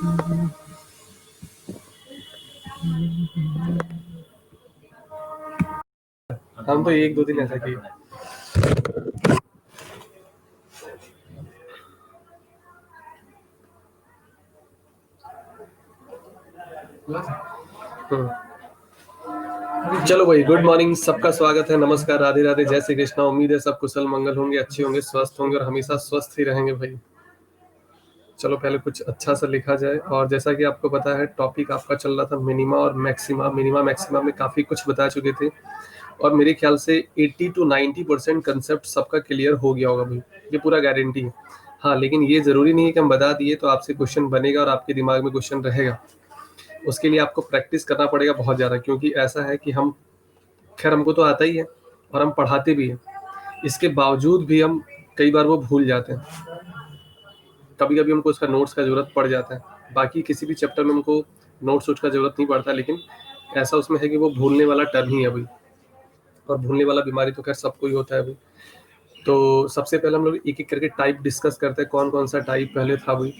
हम तो 1-2 दिन ऐसा किए। चलो भाई, गुड मॉर्निंग, सबका स्वागत है, नमस्कार, राधे राधे, जय श्री कृष्णा। उम्मीद है सब कुशल मंगल होंगे, अच्छे होंगे, स्वस्थ होंगे और हमेशा स्वस्थ ही रहेंगे भाई। चलो पहले कुछ अच्छा सा लिखा जाए। और जैसा कि आपको पता है, टॉपिक आपका चल रहा था मिनिमा और मैक्सिमा। मिनिमा मैक्सिमा में काफी कुछ बता चुके थे और मेरे ख्याल से 80 to 90% कंसेप्ट सबका क्लियर हो गया होगा भाई, ये पूरा गारंटी है। हाँ, लेकिन ये जरूरी नहीं है कि हम बता दिए तो आपसे क्वेश्चन बनेगा और आपके दिमाग में क्वेश्चन रहेगा। उसके लिए आपको प्रैक्टिस करना पड़ेगा बहुत ज़्यादा, क्योंकि ऐसा है कि हम, खैर हमको तो आता ही है और हम पढ़ाते भी हैं, इसके बावजूद भी हम कई बार वो भूल जाते हैं। कभी कभी हमको उसका नोट्स का जरूरत पड़ जाता है। बाकी किसी भी चैप्टर में हमको नोट्स का जरूरत नहीं पड़ता, लेकिन ऐसा उसमें है कि वो भूलने वाला टर्म ही है भाई। और भूलने वाला बीमारी तो खैर सबको ही होता है भाई। तो सबसे पहले हम लोग एक एक करके टाइप डिस्कस करते हैं। कौन कौन सा टाइप पहले था भाई?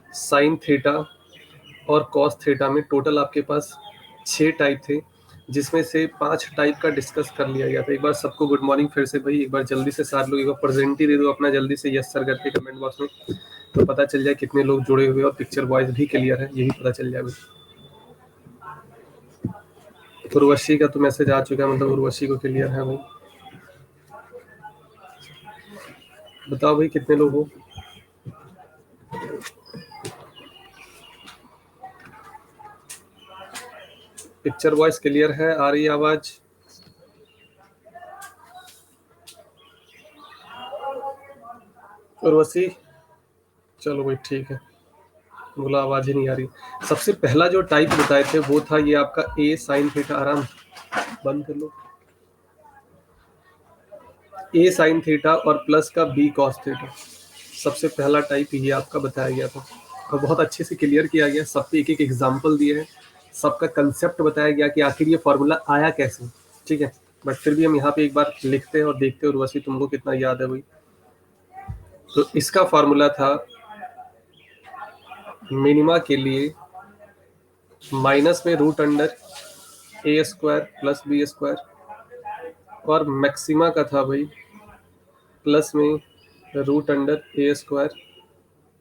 साइन थीटा और कॉस थीटा में टोटल आपके पास 6 टाइप थे, जिसमें से 5 टाइप का डिस्कस कर लिया गया था। एक बार सबको गुड मॉर्निंग फिर से भाई। एक बार जल्दी से सारे लोग एक बार प्रेजेंट ही दे दो अपना जल्दी से, यस सर करके कमेंट बॉक्स में, तो पता चल जाए कितने लोग जुड़े हुए और पिक्चर वॉइस भी क्लियर है, यही पता चल जाए भाई। उर्वशी का तो मैसेज आ चुका है, मतलब उर्वशी को क्लियर है भाई। बताओ भाई कितने लोग हो? पिक्चर वॉइस क्लियर है? आ रही है आवाज? उर्वशी, चलो भाई ठीक है। बोला आवाज ही नहीं आ रही। सबसे पहला जो टाइप बताए थे वो था ये आपका ए साइन थीटा। आराम बंद कर लो। ए साइन थीटा और प्लस का बी कॉस थीटा, सबसे पहला टाइप ये आपका बताया गया था और बहुत अच्छे से क्लियर किया गया। सब पे एक एक एग्जाम्पल दिए हैं, सबका कंसेप्ट बताया गया कि आखिर ये फॉर्मूला आया कैसे। ठीक है, बट फिर भी हम यहाँ पे एक बार लिखते हैं और देखते हैं उर्वशी तुमको कितना याद है भाई। तो इसका फॉर्मूला था मिनिमा के लिए माइनस में रूट अंडर ए स्क्वायर प्लस बी स्क्वायर, और मैक्सिमा का था भाई प्लस में रूट अंडर ए स्क्वायर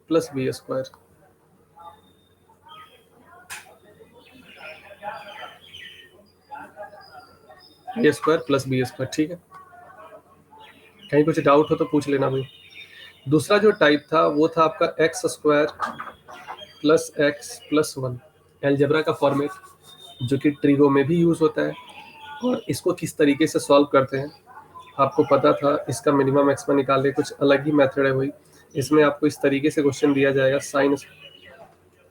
प्लस बी स्क्वायर। ए स्क्वायर प्लस बी स्क्वायर, ठीक है। कहीं कुछ डाउट हो तो पूछ लेना भाई। दूसरा जो टाइप था वो था आपका x square plus x plus one, algebra का फॉर्मेट, जो कि ट्रिगो में भी यूज होता है। और इसको किस तरीके से सॉल्व करते हैं आपको पता था। इसका मिनिमम मैक्सिमम निकालने कुछ अलग ही मेथड है भाई। इसमें आपको इस तरीके से क्वेश्चन दिया जाएगा। साइन,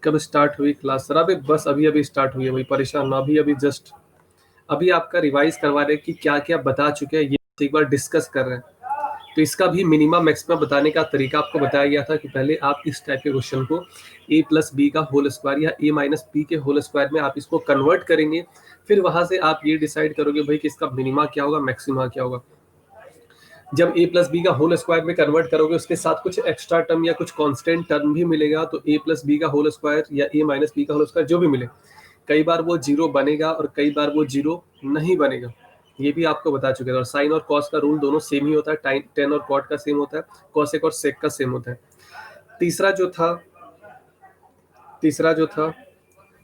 कब स्टार्ट हुई क्लास सर? अभी बस अभी अभी स्टार्ट हुई है भाई, परेशान ना, अभी अभी जस्ट अभी आपका रिवाइज करवा रहे हैं कि क्या क्या बता चुके हैं, ये एक बार डिस्कस कर रहे हैं। तो इसका भी मिनिमम मैक्सिमम बताने का तरीका आपको बताया गया था कि पहले आप इस टाइप के क्वेश्चन को ए प्लस बी का होल स्क्वायर या ए माइनस बी के होल स्क्वायर में आप इसको कन्वर्ट करेंगे। फिर वहां से आप ये डिसाइड करोगे भाई कि इसका मिनिमा क्या होगा, मैक्सिमा क्या होगा। जब ए प्लस बी का होल स्क्वायर में कन्वर्ट करोगे, उसके साथ कुछ एक्स्ट्रा टर्म या कुछ कांस्टेंट टर्म भी मिलेगा, तो ए प्लस बी का होल स्क्वायर या ए माइनस बी का होल स्क्वायर जो भी मिले, कई बार वो जीरो बनेगा और कई बार वो जीरो नहीं बनेगा। ये भी आपको बता चुके थे। और साइन और कॉस का रूल दोनों सेम ही होता है, टेन और कॉट का सेम होता है, कॉसेक और सेक का सेम होता है। तीसरा जो था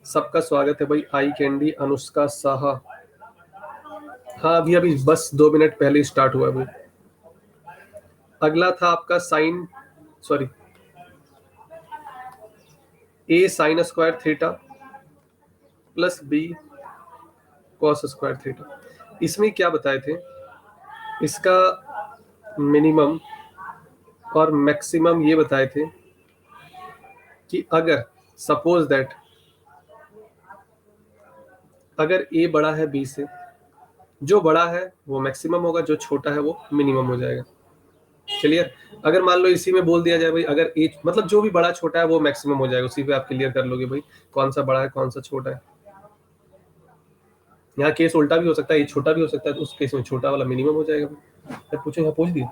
सबका स्वागत है भाई, आई कैंडी अनुष्का साहा। हाँ, अभी अभी बस 2 मिनट पहले स्टार्ट हुआ भाई। अगला था आपका sine, sorry, a sine square theta plus b cos square theta. इसमें क्या बताए थे, इसका मिनिमम और मैक्सिमम ये बताए थे कि अगर सपोज दैट अगर ए बड़ा है बी से, जो बड़ा है वो मैक्सिमम होगा, जो छोटा है वो मिनिमम हो जाएगा। क्लियर? अगर मान लो इसी में बोल दिया जाए भाई, अगर ए मतलब जो भी बड़ा छोटा है वो मैक्सिमम हो जाएगा, उसी पे आप क्लियर कर लोगे भाई कौन सा बड़ा है कौन सा छोटा है। यहाँ केस उल्टा भी हो सकता है, ये छोटा भी हो सकता है, तो उस केस में छोटा वाला मिनिमम हो जाएगा। पूछो, यहाँ पूछ दिया।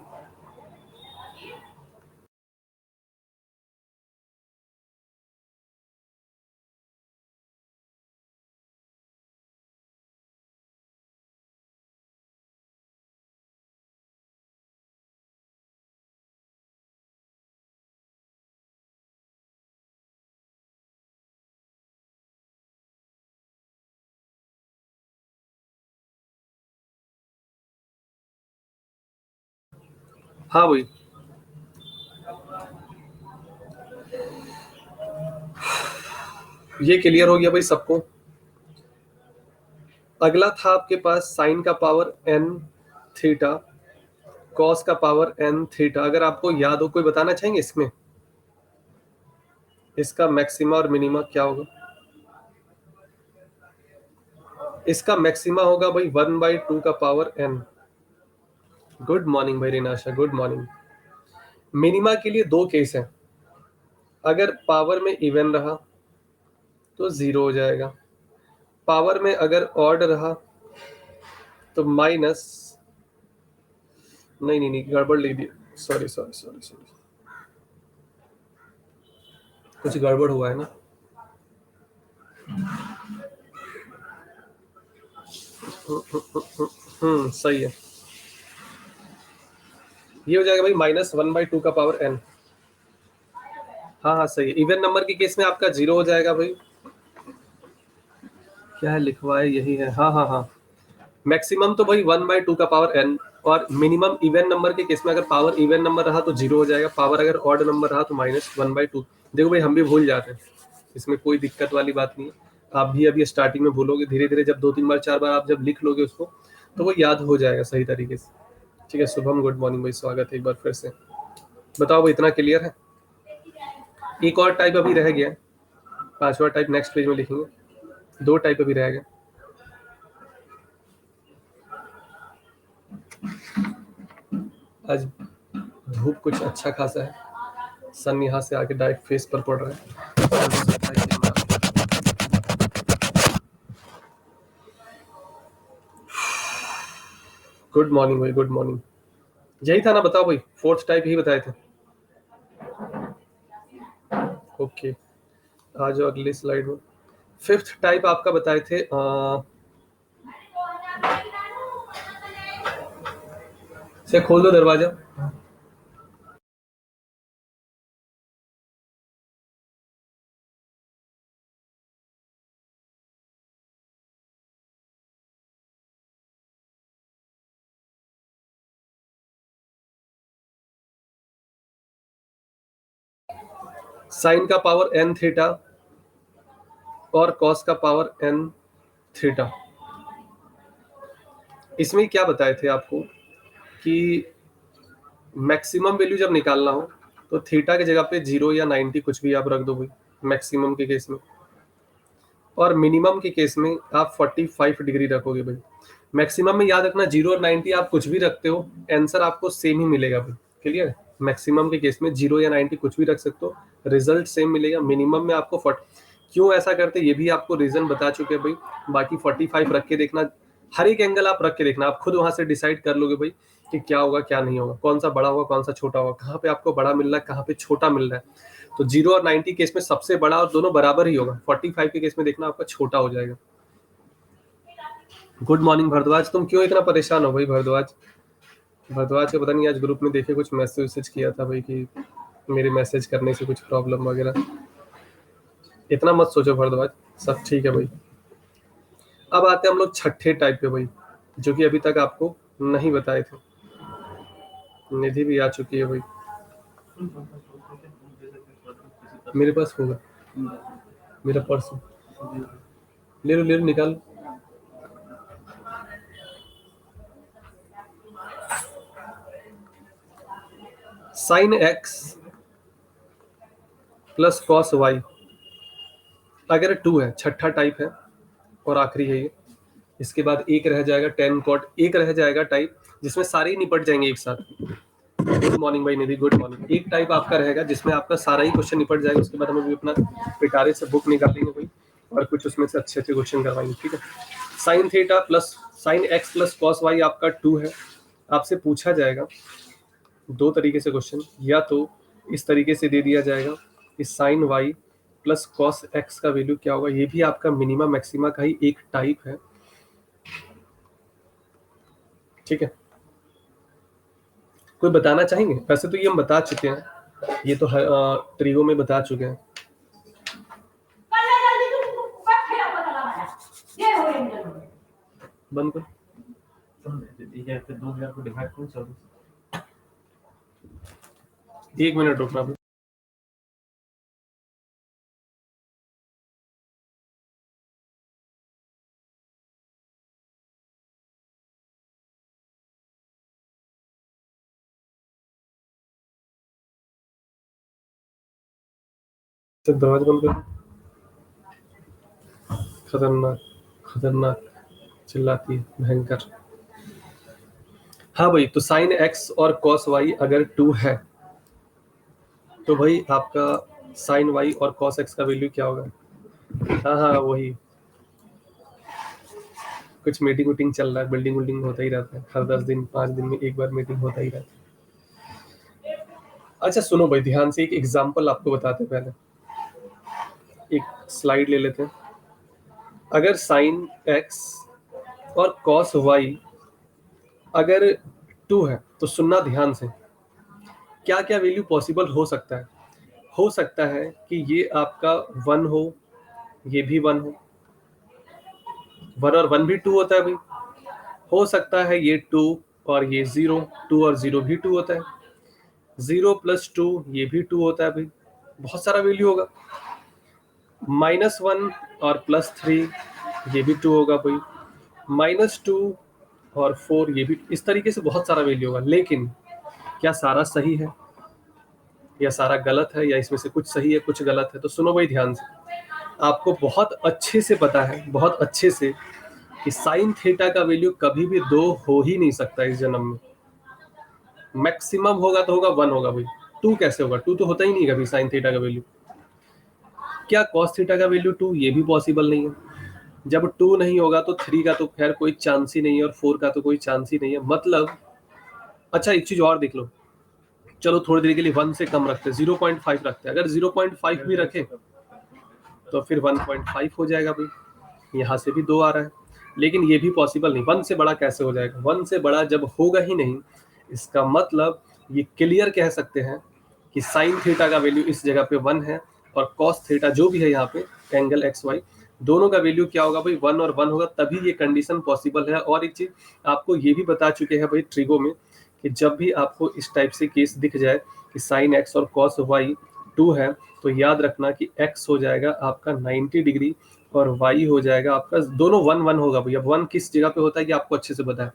हाँ भाई, ये क्लियर हो गया भाई सबको। अगला था आपके पास साइन का पावर n थीटा, कॉस का पावर n थीटा। अगर आपको याद हो, कोई बताना चाहेंगे इसमें इसका मैक्सिमा और मिनिमा क्या होगा? इसका मैक्सिमा होगा भाई 1/2 का पावर n। गुड मॉर्निंग भाई रिनाशा, गुड मॉर्निंग। मिनिमा के लिए दो केस हैं। अगर पावर में इवन रहा तो जीरो हो जाएगा, पावर में अगर ऑड रहा तो माइनस, नहीं नहीं नहीं, गड़बड़ लिख दिया, सॉरी सॉरी सॉरी सॉरी, कुछ गड़बड़ हुआ है ना। सही है, ये हो जाएगा भाई -1/2 का पावर n। हाँ हाँ सही है, इवन नंबर के केस में आपका जीरो हो जाएगा भाई। क्या है लिखवाए, यही है, हाँ हाँ हाँ। मैक्सिमम तो भाई 1/2 का पावर n, और मिनिमम इवन नंबर के केस में अगर पावर इवन नंबर रहा तो जीरो हो जाएगा, पावर अगर ऑड नंबर रहा तो -1/2। देखो भाई हम भी भूल जाते हैं, इसमें कोई दिक्कत वाली बात नहीं है। आप भी अभी स्टार्टिंग में भूलोगे, धीरे धीरे जब 2-3 बार 4 बार आप जब लिख लोगे उसको तो वो याद हो जाएगा सही तरीके से। ठीक है, शुभम गुड मॉर्निंग भाई, स्वागत है एक बार फिर से। बताओ भाई, इतना क्लियर है? एक और टाइप अभी रह गया, पांचवा टाइप नेक्स्ट पेज में लिखेंगे, दो टाइप अभी रह गए। आज धूप कुछ अच्छा खासा है, सन यहाँ से आके डायरेक्ट फेस पर पड़ रहा है। गुड मॉर्निंग भाई, गुड मॉर्निंग। यही था ना, बताओ भाई, फोर्थ टाइप ही बताए थे। ओके, आ जाओ अगली स्लाइड में। फिफ्थ टाइप आपका बताए थे से खोल दो दरवाजा। साइन का पावर n थीटा और कॉस का पावर n थीटा। इसमें क्या बताए थे आपको कि मैक्सिमम वैल्यू जब निकालना हो तो थीटा की जगह पे 0 या 90 कुछ भी आप रख दो भाई, मैक्सिमम के केस में। और मिनिमम के केस में आप 45 डिग्री रखोगे भाई। मैक्सिमम में याद रखना 0 और 90 आप कुछ भी रखते हो, आंसर आपको सेम ही मिलेगा भाई। क्लियर है? मैक्सिमम के केस में 0 या 90 कुछ भी रख सकते हो, रिजल्ट सेम मिलेगा। मिनिमम में आपको 40, क्यों ऐसा करते ये भी आपको रीजन बता चुके हैं भाई। बाकी 45 रख के देखना, हर एक एंगल आप रख के देखना, आप खुद वहां से डिसाइड कर लोगे भाई कि क्या होगा क्या नहीं होगा, कौन सा बड़ा होगा कौन सा छोटा होगा, कहाँ पे आपको बड़ा मिल रहा है कहाँ पे छोटा मिल रहा है। तो 0 और 90 केस में सबसे बड़ा और दोनों बराबर ही होगा, 45 के केस में देखना आपका छोटा हो जाएगा। गुड मॉर्निंग भरद्वाज, तुम क्यों इतना परेशान हो भाई भरद्वाज? भरद्वाज का पता नहीं, आज ग्रुप में देखे कुछ मैसेज किया था भाई कि मेरे मैसेज करने से कुछ प्रॉब्लम वगैरह। इतना मत सोचो भरद्वाज, सब ठीक है भाई। अब आते हैं हम लोग छठे टाइप पे भाई, जो कि अभी तक आपको नहीं बताए थे। निधि भी आ चुकी है भाई, मेरे पास होगा मेरा पर्स, ले लो निकाल। Sine x plus cos y अगर 2 है, छठा टाइप है और आखिरी है ये। इसके बाद एक रह जाएगा टेन कॉट, एक रह जाएगा टाइप जिसमें सारे ही निपट जाएंगे एक साथ। गुड मॉर्निंग भाई निधि, गुड मॉर्निंग। एक टाइप आपका रहेगा जिसमें आपका सारा ही क्वेश्चन निपट जाएगा, उसके बाद हम भी अपना पिटारे से बुक निकालेंगे भाई और कुछ उसमें से अच्छे अच्छे क्वेश्चन करवाएंगे। ठीक है, sine theta plus sine x plus cos y आपका 2 है। आपसे पूछा जाएगा दो तरीके से क्वेश्चन, या तो इस तरीके से दे दिया जाएगा कि sine y plus cos x का वैल्यू क्या होगा। ये भी आपका मिनिमा मैक्सिमा का ही एक टाइप है। ठीक है, कोई बताना चाहेंगे? वैसे तो ये हम बता चुके हैं, ये तो ट्रिगो में बता चुके हैं। बंद कर, 2000 को डिवाइड करो 14 से। एक मिनट रुकना अभी। दरवाजा बंद कर। खतरनाक खतरनाक चिल्लाती है, भयंकर। हाँ भाई, तो साइन एक्स और कॉस वाई अगर 2 है तो भाई आपका साइन वाई और कॉस एक्स का वैल्यू क्या होगा? हाँ हाँ वही, कुछ मीटिंग वूटिंग चल रहा है, बिल्डिंग विल्डिंग होता ही रहता है, हर 10 दिन 5 दिन में एक बार मीटिंग होता ही रहता है। अच्छा सुनो भाई, ध्यान से एक एग्जांपल आपको बताते हैं। पहले एक स्लाइड ले लेते हैं। अगर साइन एक्स और कॉस वाई अगर 2 है तो सुनना ध्यान से, क्या क्या वैल्यू पॉसिबल हो सकता है। हो सकता है कि ये आपका 1 हो, ये भी 1 हो, 1 और 1 भी 2 होता है भाई। हो सकता है ये 2 और ये 0, 2 और 0 भी 2 होता है, 0 प्लस 2 ये भी 2 होता है भाई। बहुत सारा वैल्यू होगा। -1 और +3 ये भी 2 होगा भाई। -2 और 4 ये भी, इस तरीके से बहुत सारा वैल्यू होगा। लेकिन क्या सारा सही है या सारा गलत है, या इसमें से कुछ सही है कुछ गलत है? तो सुनो भाई ध्यान से, आपको बहुत अच्छे से पता है, बहुत अच्छे से, कि साइन थीटा का वैल्यू कभी भी 2 हो ही नहीं सकता इस जन्म में। मैक्सिमम होगा तो होगा 1 होगा भाई। 2 कैसे होगा? 2 तो होता ही नहीं कभी साइन थीटा का वैल्यू। क्या कॉस थीटा का वैल्यू 2? ये भी पॉसिबल नहीं है। जब 2 नहीं होगा तो 3 का तो खैर कोई चांस ही नहीं है, और 4 का तो कोई चांस ही नहीं है। मतलब अच्छा एक चीज और देख लो, चलो थोड़ी देर के लिए 1 से कम रखते हैं, 0.5 रखते हैं। अगर 0.5 भी रखे तो फिर 1.5 हो जाएगा भाई। यहाँ से भी 2 आ रहा है, लेकिन ये भी पॉसिबल नहीं। 1 से बड़ा कैसे हो जाएगा? 1 से बड़ा जब होगा ही नहीं, इसका मतलब ये क्लियर कह सकते हैं कि साइन थीटा का वैल्यू इस जगह पे 1 है, और कॉस थीटा जो भी है यहाँ पे एंगल एक्स वाई, दोनों का वैल्यू क्या होगा भाई? 1 और 1 होगा, तभी ये कंडीशन पॉसिबल है। और एक चीज आपको ये भी बता चुके हैं भाई ट्रिगो में, कि जब भी आपको इस टाइप से केस दिख जाए कि साइन एक्स और कॉस वाई 2 है, तो याद रखना कि एक्स हो जाएगा आपका 90 डिग्री और वाई हो जाएगा आपका, दोनों 1 1 होगा भाई। अब 1 किस जगह पे होता है कि आपको अच्छे से पता है।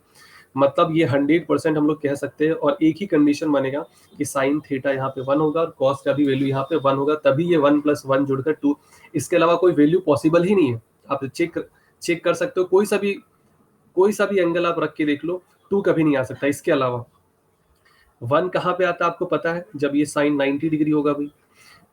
मतलब ये 100% हम लोग कह सकते हैं। और एक ही कंडीशन बनेगा कि साइन थीटा यहाँ पे 1 होगा और कॉस का भी वैल्यू यहाँ पे 1 होगा, तभी ये 1 + 1 जुड़कर 2। इसके अलावा कोई वैल्यू पॉसिबल ही नहीं है। आप चेक कर सकते हो, कोई सा भी एंगल आप रख के देख लो, 2 कभी नहीं आ सकता। इसके अलावा 1 कहाँ पे आता है आपको पता है? जब ये साइन 90 डिग्री होगा भाई।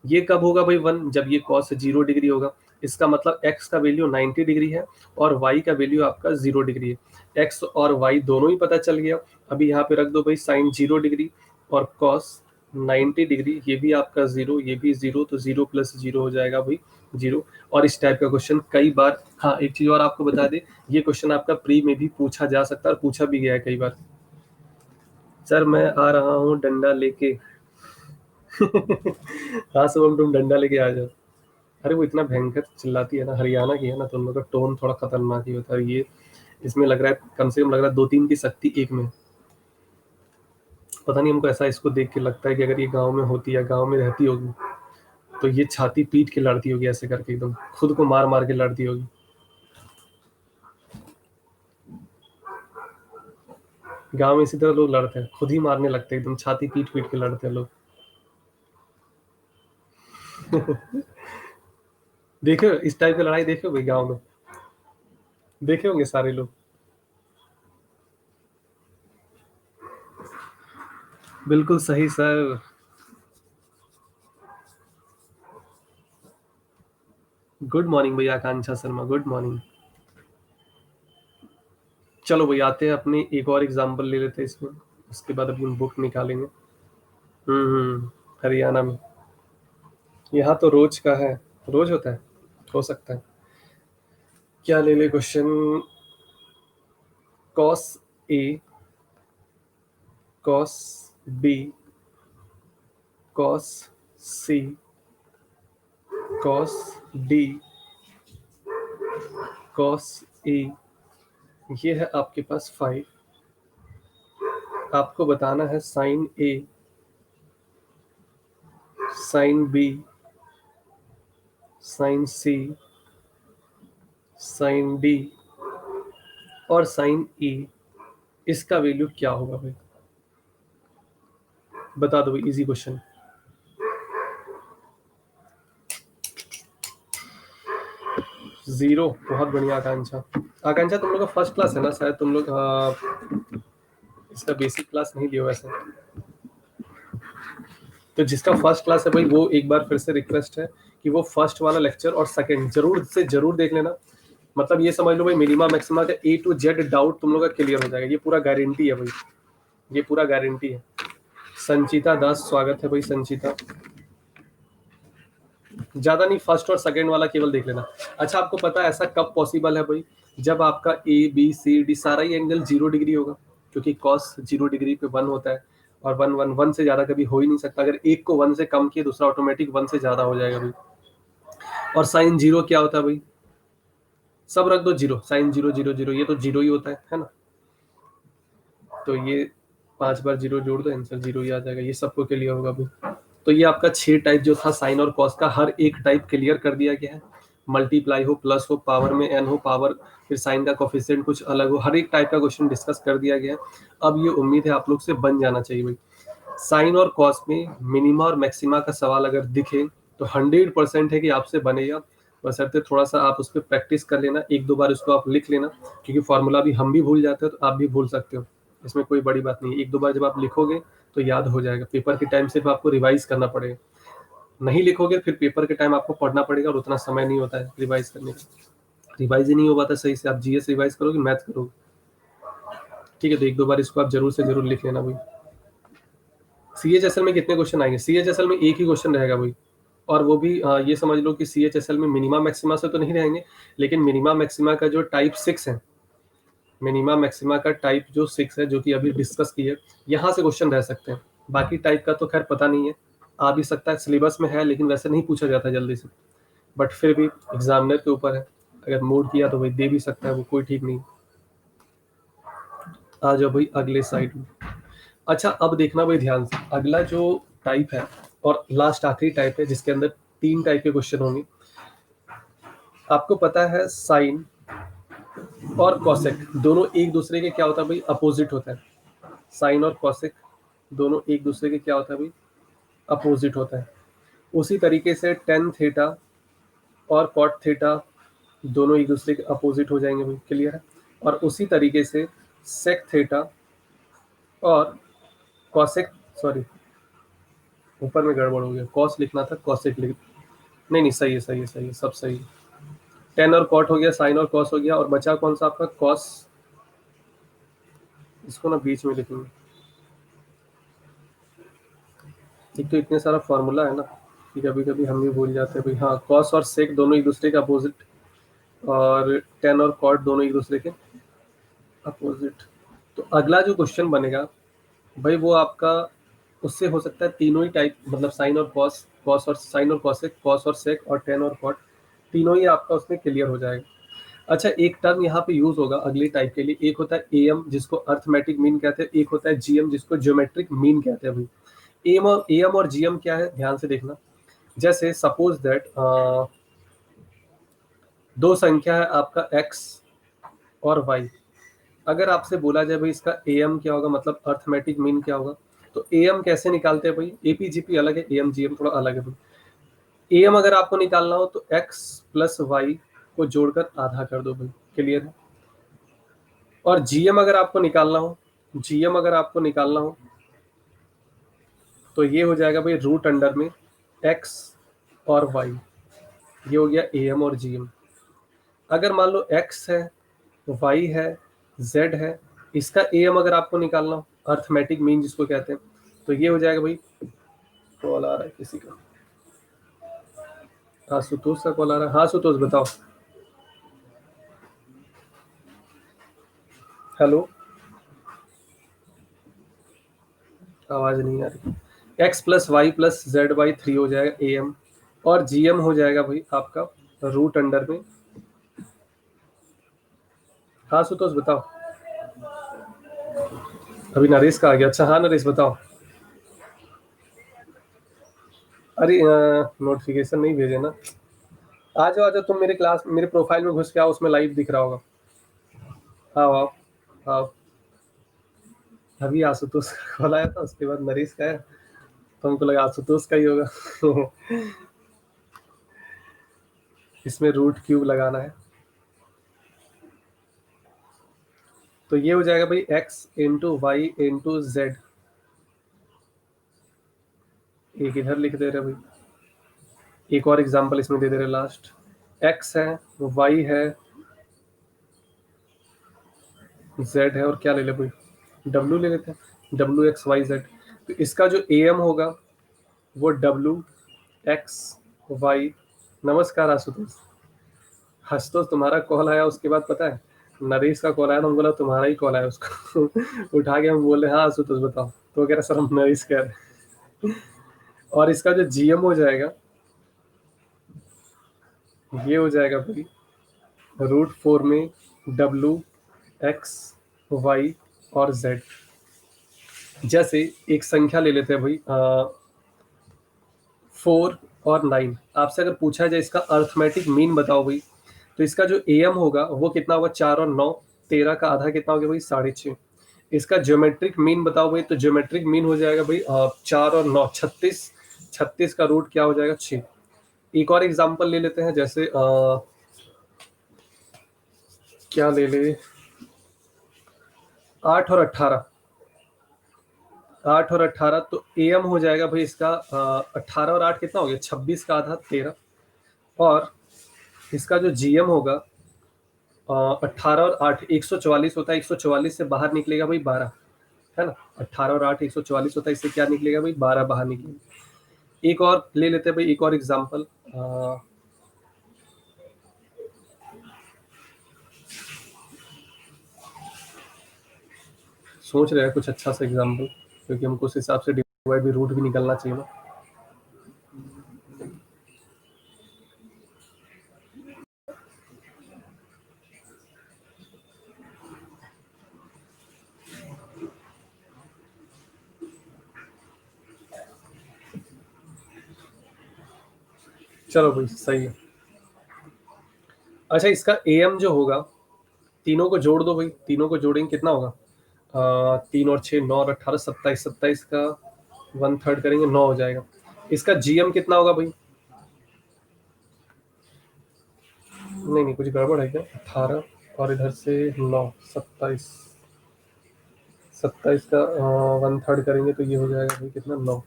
ये कब होगा भाई 1? जब ये कॉस 0 डिग्री होगा। इसका मतलब x का वैल्यू 90 डिग्री है और y का वैल्यू आपका 0 डिग्री है। x और y दोनों ही पता चल गया। अभी यहाँ पे रख दो भाई साइन 0 डिग्री और कॉस 90 डिग्री, ये भी आपका 0, ये भी 0, तो 0 + 0 हो जाएगा भाई 0। और इस टाइप का क्वेश्चन कई बार, हाँ एक चीज और आपको बता दे, ये क्वेश्चन आपका प्री में भी पूछा जा सकता है और पूछा भी गया है कई बार। सर मैं आ रहा हूँ डंडा लेके। हाँ शुभम, तुम डंडा लेके आ जाओ। अरे वो इतना भयंकर चिल्लाती है ना, हरियाणा की है ना, तो उन लोग का टोन थोड़ा खतरनाक ही होता है। ये इसमें लग रहा है, कम से कम लग रहा है 2-3 की शक्ति एक में। पता नहीं, हमको ऐसा इसको देख के लगता है कि अगर ये गांव में होती या गांव में रहती होगी तो ये छाती पीट के लड़ती होगी, ऐसे करके एकदम खुद को मार मार के लड़ती होगी। गांव में इसी तरह लोग लड़ते हैं, खुद ही मारने लगते हैं, एकदम छाती पीट पीट के लड़ते हैं लोग। देखो इस टाइप की लड़ाई देखे भाई गाँव में, देखे होंगे सारे लोग। बिल्कुल सही सर। गुड मॉर्निंग भैया आकांक्षा शर्मा, गुड मॉर्निंग। चलो भाई आते हैं अपने एक और एग्जांपल ले लेते हैं इसमें, उसके बाद अपनी बुक निकालेंगे। हरियाणा में। यहाँ तो रोज का है, रोज होता है, हो सकता है। क्या ले ले question? Cos A, cos B, cos C, cos D, cos A, ये है आपके पास 5। आपको बताना है साइन ए साइन बी, साइन सी, साइन डी और साइन ई, इसका वैल्यू क्या होगा भाई? बता दो भाई, इजी क्वेश्चन। जीरो, बहुत बढ़िया आकांक्षा। आकांक्षा तुम लोग का फर्स्ट क्लास है ना शायद, तुम लोग इसका बेसिक क्लास नहीं लियो वैसे। तो जिसका फर्स्ट क्लास है भाई, वो एक बार फिर से रिक्वेस्ट है कि वो फर्स्ट वाला लेक्चर और सेकंड जरूर से जरूर देख लेना। मतलब ये समझ लो भाई, मिनिमा मैक्सिमा का A to Z डाउट तुम लोग का क्लियर हो जाएगा, ये पूरा गारंटी है भाई, ये पूरा गारंटी है। संचिता दास, स्वागत है भाई संचिता। ज्यादा नहीं, फर्स्ट और सेकंड वाला केवल देख लेना। अच्छा, आपको पता है ऐसा कब पॉसिबल है भाई? जब आपका A B C D सारा ही एंगल 0 डिग्री होगा, क्योंकि कॉस 0 डिग्री पे 1 होता है, और 1 से ज्यादा कभी हो ही नहीं सकता। अगर एक को 1 से कम किए, दूसरा ऑटोमेटिक 1 से ज्यादा हो जाएगा भाई। और साइन 0 क्या होता है भाई? सब रख दो 0, साइन 0 0 0, ये तो 0 ही होता है ना। तो ये 5 बार 0 जोड़ दो, आंसर 0 ही आ जाएगा। ये सबको क्लियर होगा भाई। तो ये आपका 6 टाइप जो था साइन और कॉस का, हर एक टाइप क्लियर कर दिया गया है। मल्टीप्लाई हो, प्लस हो, पावर में n हो, पावर फिर साइन का कोफिशिएंट कुछ अलग हो, हर एक टाइप का क्वेश्चन डिस्कस कर दिया गया है। अब ये उम्मीद है आप लोग से बन जाना चाहिए भाई। साइन और कॉस में मिनिमा और मैक्सिमा का सवाल अगर दिखे तो 100% है कि आपसे बनेगा। बशर्ते थोड़ा सा आप उस पर प्रैक्टिस कर लेना, एक दो बार उसको आप लिख लेना, क्योंकि फॉर्मूला भी हम भी भूल जाते हैं तो आप भी भूल सकते हो। इसमें कोई बड़ी बात नहीं है, एक दो बार जब आप लिखोगे तो याद हो जाएगा। पेपर के टाइम सिर्फ आपको रिवाइज करना पड़ेगा, नहीं लिखोगे फिर पेपर के टाइम आपको पढ़ना पड़ेगा, और उतना समय नहीं होता है रिवाइज करने का। रिवाइज ही नहीं हो पाता सही से, आप जीएस रिवाइज करोगे, मैथ करोगे। ठीक है, तो एक दो बार इसको आप जरूर से जरूर लिख लेना भाई। CHSL में कितने क्वेश्चन आएंगे? CHSL में एक ही क्वेश्चन रहेगा भाई, और वो भी ये समझ लो कि CHSL में मिनिमा मैक्सिमा से तो नहीं रहेंगे, लेकिन मिनिमा मैक्सिमा का जो टाइप 6 है, मिनिमा मैक्सिमा का टाइप जो 6 है, जो कि अभी डिस्कस की है, यहाँ से क्वेश्चन रह सकते हैं। बाकी टाइप का तो खैर पता नहीं है, आ भी सकता है, सिलेबस में है लेकिन वैसे नहीं पूछा जाता जल्दी से। बट फिर भी एग्जामिनर के ऊपर है, अगर मूड किया तो भाई दे भी सकता है, वो कोई ठीक नहीं। आ जाओ भाई अगले साइड में। अच्छा, अब देखना भाई ध्यान से, अगला जो टाइप है और लास्ट आखिरी टाइप है, जिसके अंदर 3 टाइप के क्वेश्चन होंगे। आपको पता है साइन और कॉसेक दोनों एक दूसरे के क्या होता है भाई? अपोजिट होता है। साइन और कॉसेक दोनों एक दूसरे के क्या होता है भाई? अपोजिट होता है। उसी तरीके से टेन थीटा और कॉट थीटा दोनों एक दूसरे के अपोजिट हो जाएंगे भाई, क्लियर है। और उसी तरीके से सेक थीटा और कॉसेक, सॉरी ऊपर में गड़बड़ हो गया, कॉस लिखना था, कॉसेक लिख, नहीं नहीं, सही है सही है सही है, सब सही है। टेन और कॉट हो गया, साइन और कॉस हो गया, और बचा कौन सा आपका? कॉस। इसको ना बीच में लिखेंगे, एक तो इतने सारा फॉर्मूला है ना कि कभी कभी हम भी भूल जाते हैं भाई। हाँ, कॉस और सेक दोनों एक दूसरे के अपोजिट, और टेन और कॉट दोनों एक दूसरे के अपोजिट। तो अगला जो क्वेश्चन बनेगा भाई, वो आपका उससे हो सकता है तीनों ही टाइप, मतलब साइन और कॉस, कॉस और साइन और कॉसेक, कॉस और सेक, और टेन और कॉट, तीनों ही आपका उसमें क्लियर हो जाएगा। अच्छा, एक टर्म यहाँ पे यूज होगा अगले टाइप के लिए, एक होता है एएम जिसको अर्थमेटिक मीन कहते हैं, एक होता है जीएम जिसको ज्योमेट्रिक मीन कहते हैं भाई। एएम और जीएम क्या है, ध्यान से देखना। जैसे सपोज दैट दो संख्या है आपका एक्स और वाई। अगर आपसे बोला जाए भाई इसका एएम क्या होगा, मतलब अर्थमेटिक मीन क्या होगा, तो एएम कैसे निकालते हैं भाई? एपीजीपी अलग है, एएम जीएम थोड़ा अलग है भाई। एएम अगर आपको निकालना हो तो एक्स प्लस वाई को जोड़कर आधा कर दो भाई, क्लियर है। और जीएम अगर आपको निकालना हो, जीएम अगर आपको निकालना हो तो ये हो जाएगा भाई रूट अंडर में एक्स और वाई। ये हो गया एएम और जीएम। अगर मान लो एक्स है, वाई है, जेड है, इसका एएम अगर आपको निकालना हो, अर्थमेटिक मीन जिसको कहते हैं, तो ये हो जाएगा भाई, कॉल आ रहा है किसी का, हाँ सुतोष का कॉल आ रहा है। हाँ सुतोष बताओ। हेलो, आवाज नहीं आ रही। X plus y plus z y 3 हो जाएगा एएम, और जीएम हो जाएगा भाई आपका रूट अंडर में, हाँ सुतोष बताओ। अभी नरेश का आ गया, अच्छा हाँ नरेश बताओ। अरे नोटिफिकेशन नहीं भेजे ना। आ जाओ तुम मेरे क्लास, मेरे प्रोफाइल में घुस के आओ, उसमें लाइव दिख रहा होगा। आओ आओ आओ। अभी आशुतोष का कॉल आया था, उसके बाद नरेश का है, तो हमको लगा आशुतोष का ही होगा। इसमें रूट क्यूब लगाना है, तो ये हो जाएगा भाई x into y into z. एक इधर लिख दे रहे भाई, एक और एग्जांपल इसमें दे दे रहे लास्ट। x है, y है, z है, और क्या ले ले भाई, w ले लेते हैं, w x y z। तो इसका जो am होगा वो w x y। नमस्कार आशुतोष। आशुतोष तुम्हारा कॉल आया, उसके बाद पता है नरेश का कॉल आया, तो हम बोला तुम्हारा ही कॉल आया उसको। उठा के हम बोले हाँ आशुतोष बताओ, तो कह रहा सर हम नरेश कह रहे हैं। और इसका जो जीएम हो जाएगा, ये हो जाएगा भाई √4 में w x y और z। जैसे एक संख्या ले लेते हैं भाई 4 और 9। आपसे अगर पूछा जाए इसका अर्थमेटिक मीन बताओ भाई, तो इसका जो एम होगा वो कितना होगा, 4 और 9, 13 का आधा कितना हो गया भाई, 6.5। इसका ज्योमेट्रिक मीन बताओ भाई, तो ज्योमेट्रिक मीन हो जाएगा भाई 4 और 9 36, 36 का रूट क्या हो जाएगा, 6। एक और एग्जांपल ले लेते हैं, जैसे क्या ले ले, 8 और 18। 8 और 18, तो एम हो जाएगा भाई इसका 18 और 8 कितना हो गया, 26 का आधा 13। और इसका जो जीएम होगा 18 और 8 144 होता है, 144 से बाहर निकलेगा भाई 12, है ना। 18 और 8 144 होता है, इससे क्या निकलेगा भाई, 12 बाहर निकलेगा। एक और ले लेते हैं भाई, एक और एग्जांपल। सोच रहे हैं कुछ अच्छा सा एग्जांपल, क्योंकि हमको उस हिसाब से डिवाइड भी रूट भी निकलना चाहिए ना। चलो भाई सही है। अच्छा इसका एम जो होगा, तीनों को जोड़ दो भाई, तीनों को जोड़ेंगे कितना होगा, 3 और 6 9 और 18 27, 27 का 1/3 करेंगे 9 हो जाएगा। इसका जीएम कितना होगा भाई, नहीं नहीं कुछ गड़बड़ है क्या, 18 और इधर से 9, 27, 27 का 1/3 करेंगे तो ये हो जाएगा भाई कितना, 9।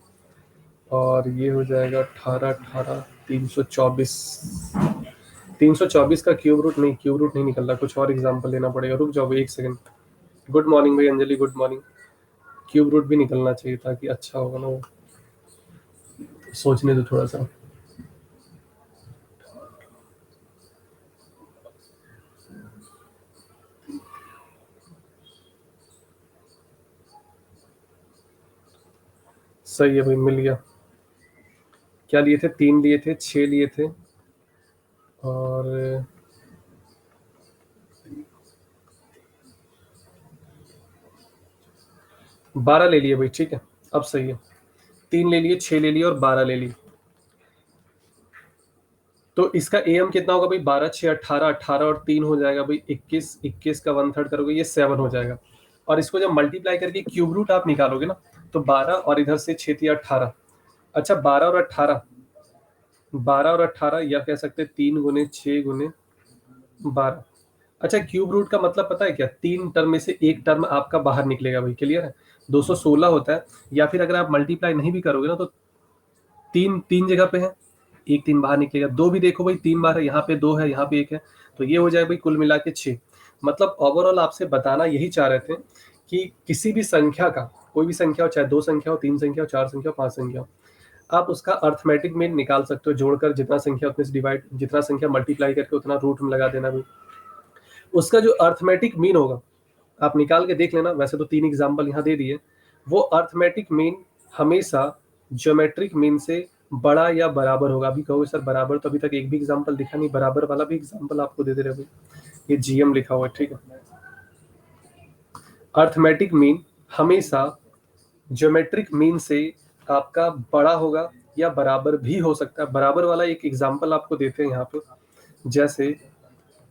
और ये हो जाएगा 18 18 324। 324 का क्यूब रूट नहीं, क्यूब रूट नहीं निकल रहा, कुछ और एग्जांपल लेना पड़ेगा, रुक जाओ भाई एक सेकंड। गुड मॉर्निंग भाई Anjali, good morning. Cube root भी निकलना चाहिए ताकि अच्छा होगा ना वो, सोचने दो थोड़ा सा। सही है भाई, मिल गया। क्या लिए थे, 3 लिए थे, 6 लिए थे, और 12 ले लिए भाई, ठीक है अब सही है। 3 ले लिए, 6 ले लिए और 12 ले लिए। तो इसका एम कितना होगा भाई, 12 6 18, 18 और 3 हो जाएगा भाई 21, 21 का 1/3 करोगे ये 7 हो जाएगा। और इसको जब मल्टीप्लाई करके क्यूब रूट आप निकालोगे ना, तो 12 और इधर से 6 या 18। अच्छा 12 और 18, 12 और 18 या कह सकते हैं 3 गुने 6 गुने 12। अच्छा क्यूब रूट का मतलब पता है क्या, 3 टर्म में से एक टर्म आपका बाहर निकलेगा भाई, क्लियर है। 216 होता है, या फिर अगर आप मल्टीप्लाई नहीं भी करोगे ना, तो तीन तीन जगह पे है, एक 3 बाहर निकलेगा। 2 भी देखो भाई 3 बार है, यहाँ पे 2 है, यहाँ पे 1 है, तो ये हो जाएगा भाई कुल मिला के 6। मतलब ओवरऑल आपसे बताना यही चाह रहे थे कि किसी भी संख्या का, कोई भी संख्या हो, चाहे 2 संख्या हो, 3 संख्या हो, 4 संख्या हो, 5 संख्या हो, आप उसका अर्थमेटिक मीन निकाल सकते हो, जोड़कर जितना संख्या उतने से डिवाइड, जितना संख्या मल्टीप्लाई करके उतना रूट में लगा देना भाई। उसका जो अर्थमेटिक मीन होगा आप निकाल के देख लेना, वैसे तो 3 एग्जाम्पल यहाँ दे दिए। वो अर्थमेटिक मीन हमेशा ज्योमेट्रिक मीन से बड़ा या बराबर होगा। अभी कहोगे सर बराबर, तो अभी तक एक भी एग्जाम्पल दिखा नहीं, बराबर वाला भी एग्जाम्पल आपको दे दे रहे भाई, ये जीएम लिखा हुआ है, ठीक है। अर्थमेटिक मीन हमेशा ज्योमेट्रिक मीन से आपका बड़ा होगा या बराबर भी हो सकता है। बराबर वाला एक एग्जांपल आपको देते हैं यहाँ पे, जैसे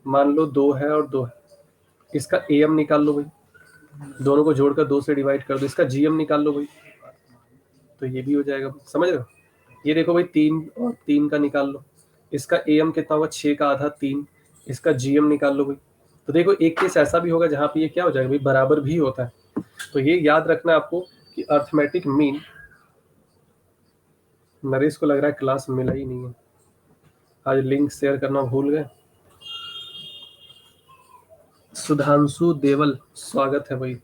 मान लो 2 है और 2 है, इसका am निकाल लो भाई, दोनों को जोड़कर 2 से डिवाइड कर दो, इसका gm निकाल लो भाई, तो ये भी हो जाएगा, समझ रहे हो। ये देखो भाई 3 और 3 का निकाल लो, इसका am कितना होगा, 6 का आधा 3, इसका gm निकाल लो भाई। तो देखो एक केस ऐसा भी होगा जहाँ पे ये क्या हो जाएगा भाई, बराबर भी होता है। तो ये याद रखना आपको कि अर्थमेटिक मीन, नरेश को लग रहा है क्लास मिला ही नहीं है, आज लिंक शेयर करना भूल गए। सुधांशु देवल स्वागत है भाई।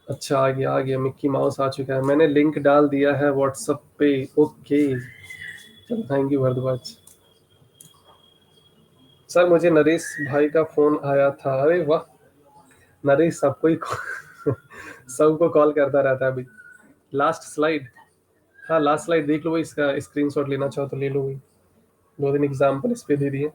अच्छा आ गया मिक्की माउस आ चुका है, मैंने लिंक डाल दिया है व्हाट्सएप पे। ओके चलो, थैंक यू भारद्वाज सर। मुझे नरेश भाई का फोन आया था, अरे वाह, नरेश सबको ही सबको कॉल करता रहता है अभी। लास्ट स्लाइड, हाँ लास्ट स्लाइड देख लो भाई, इसका स्क्रीनशॉट लेना चाहो तो ले लो भाई, 2 दिन एग्जाम्पल इस पे दे दिए।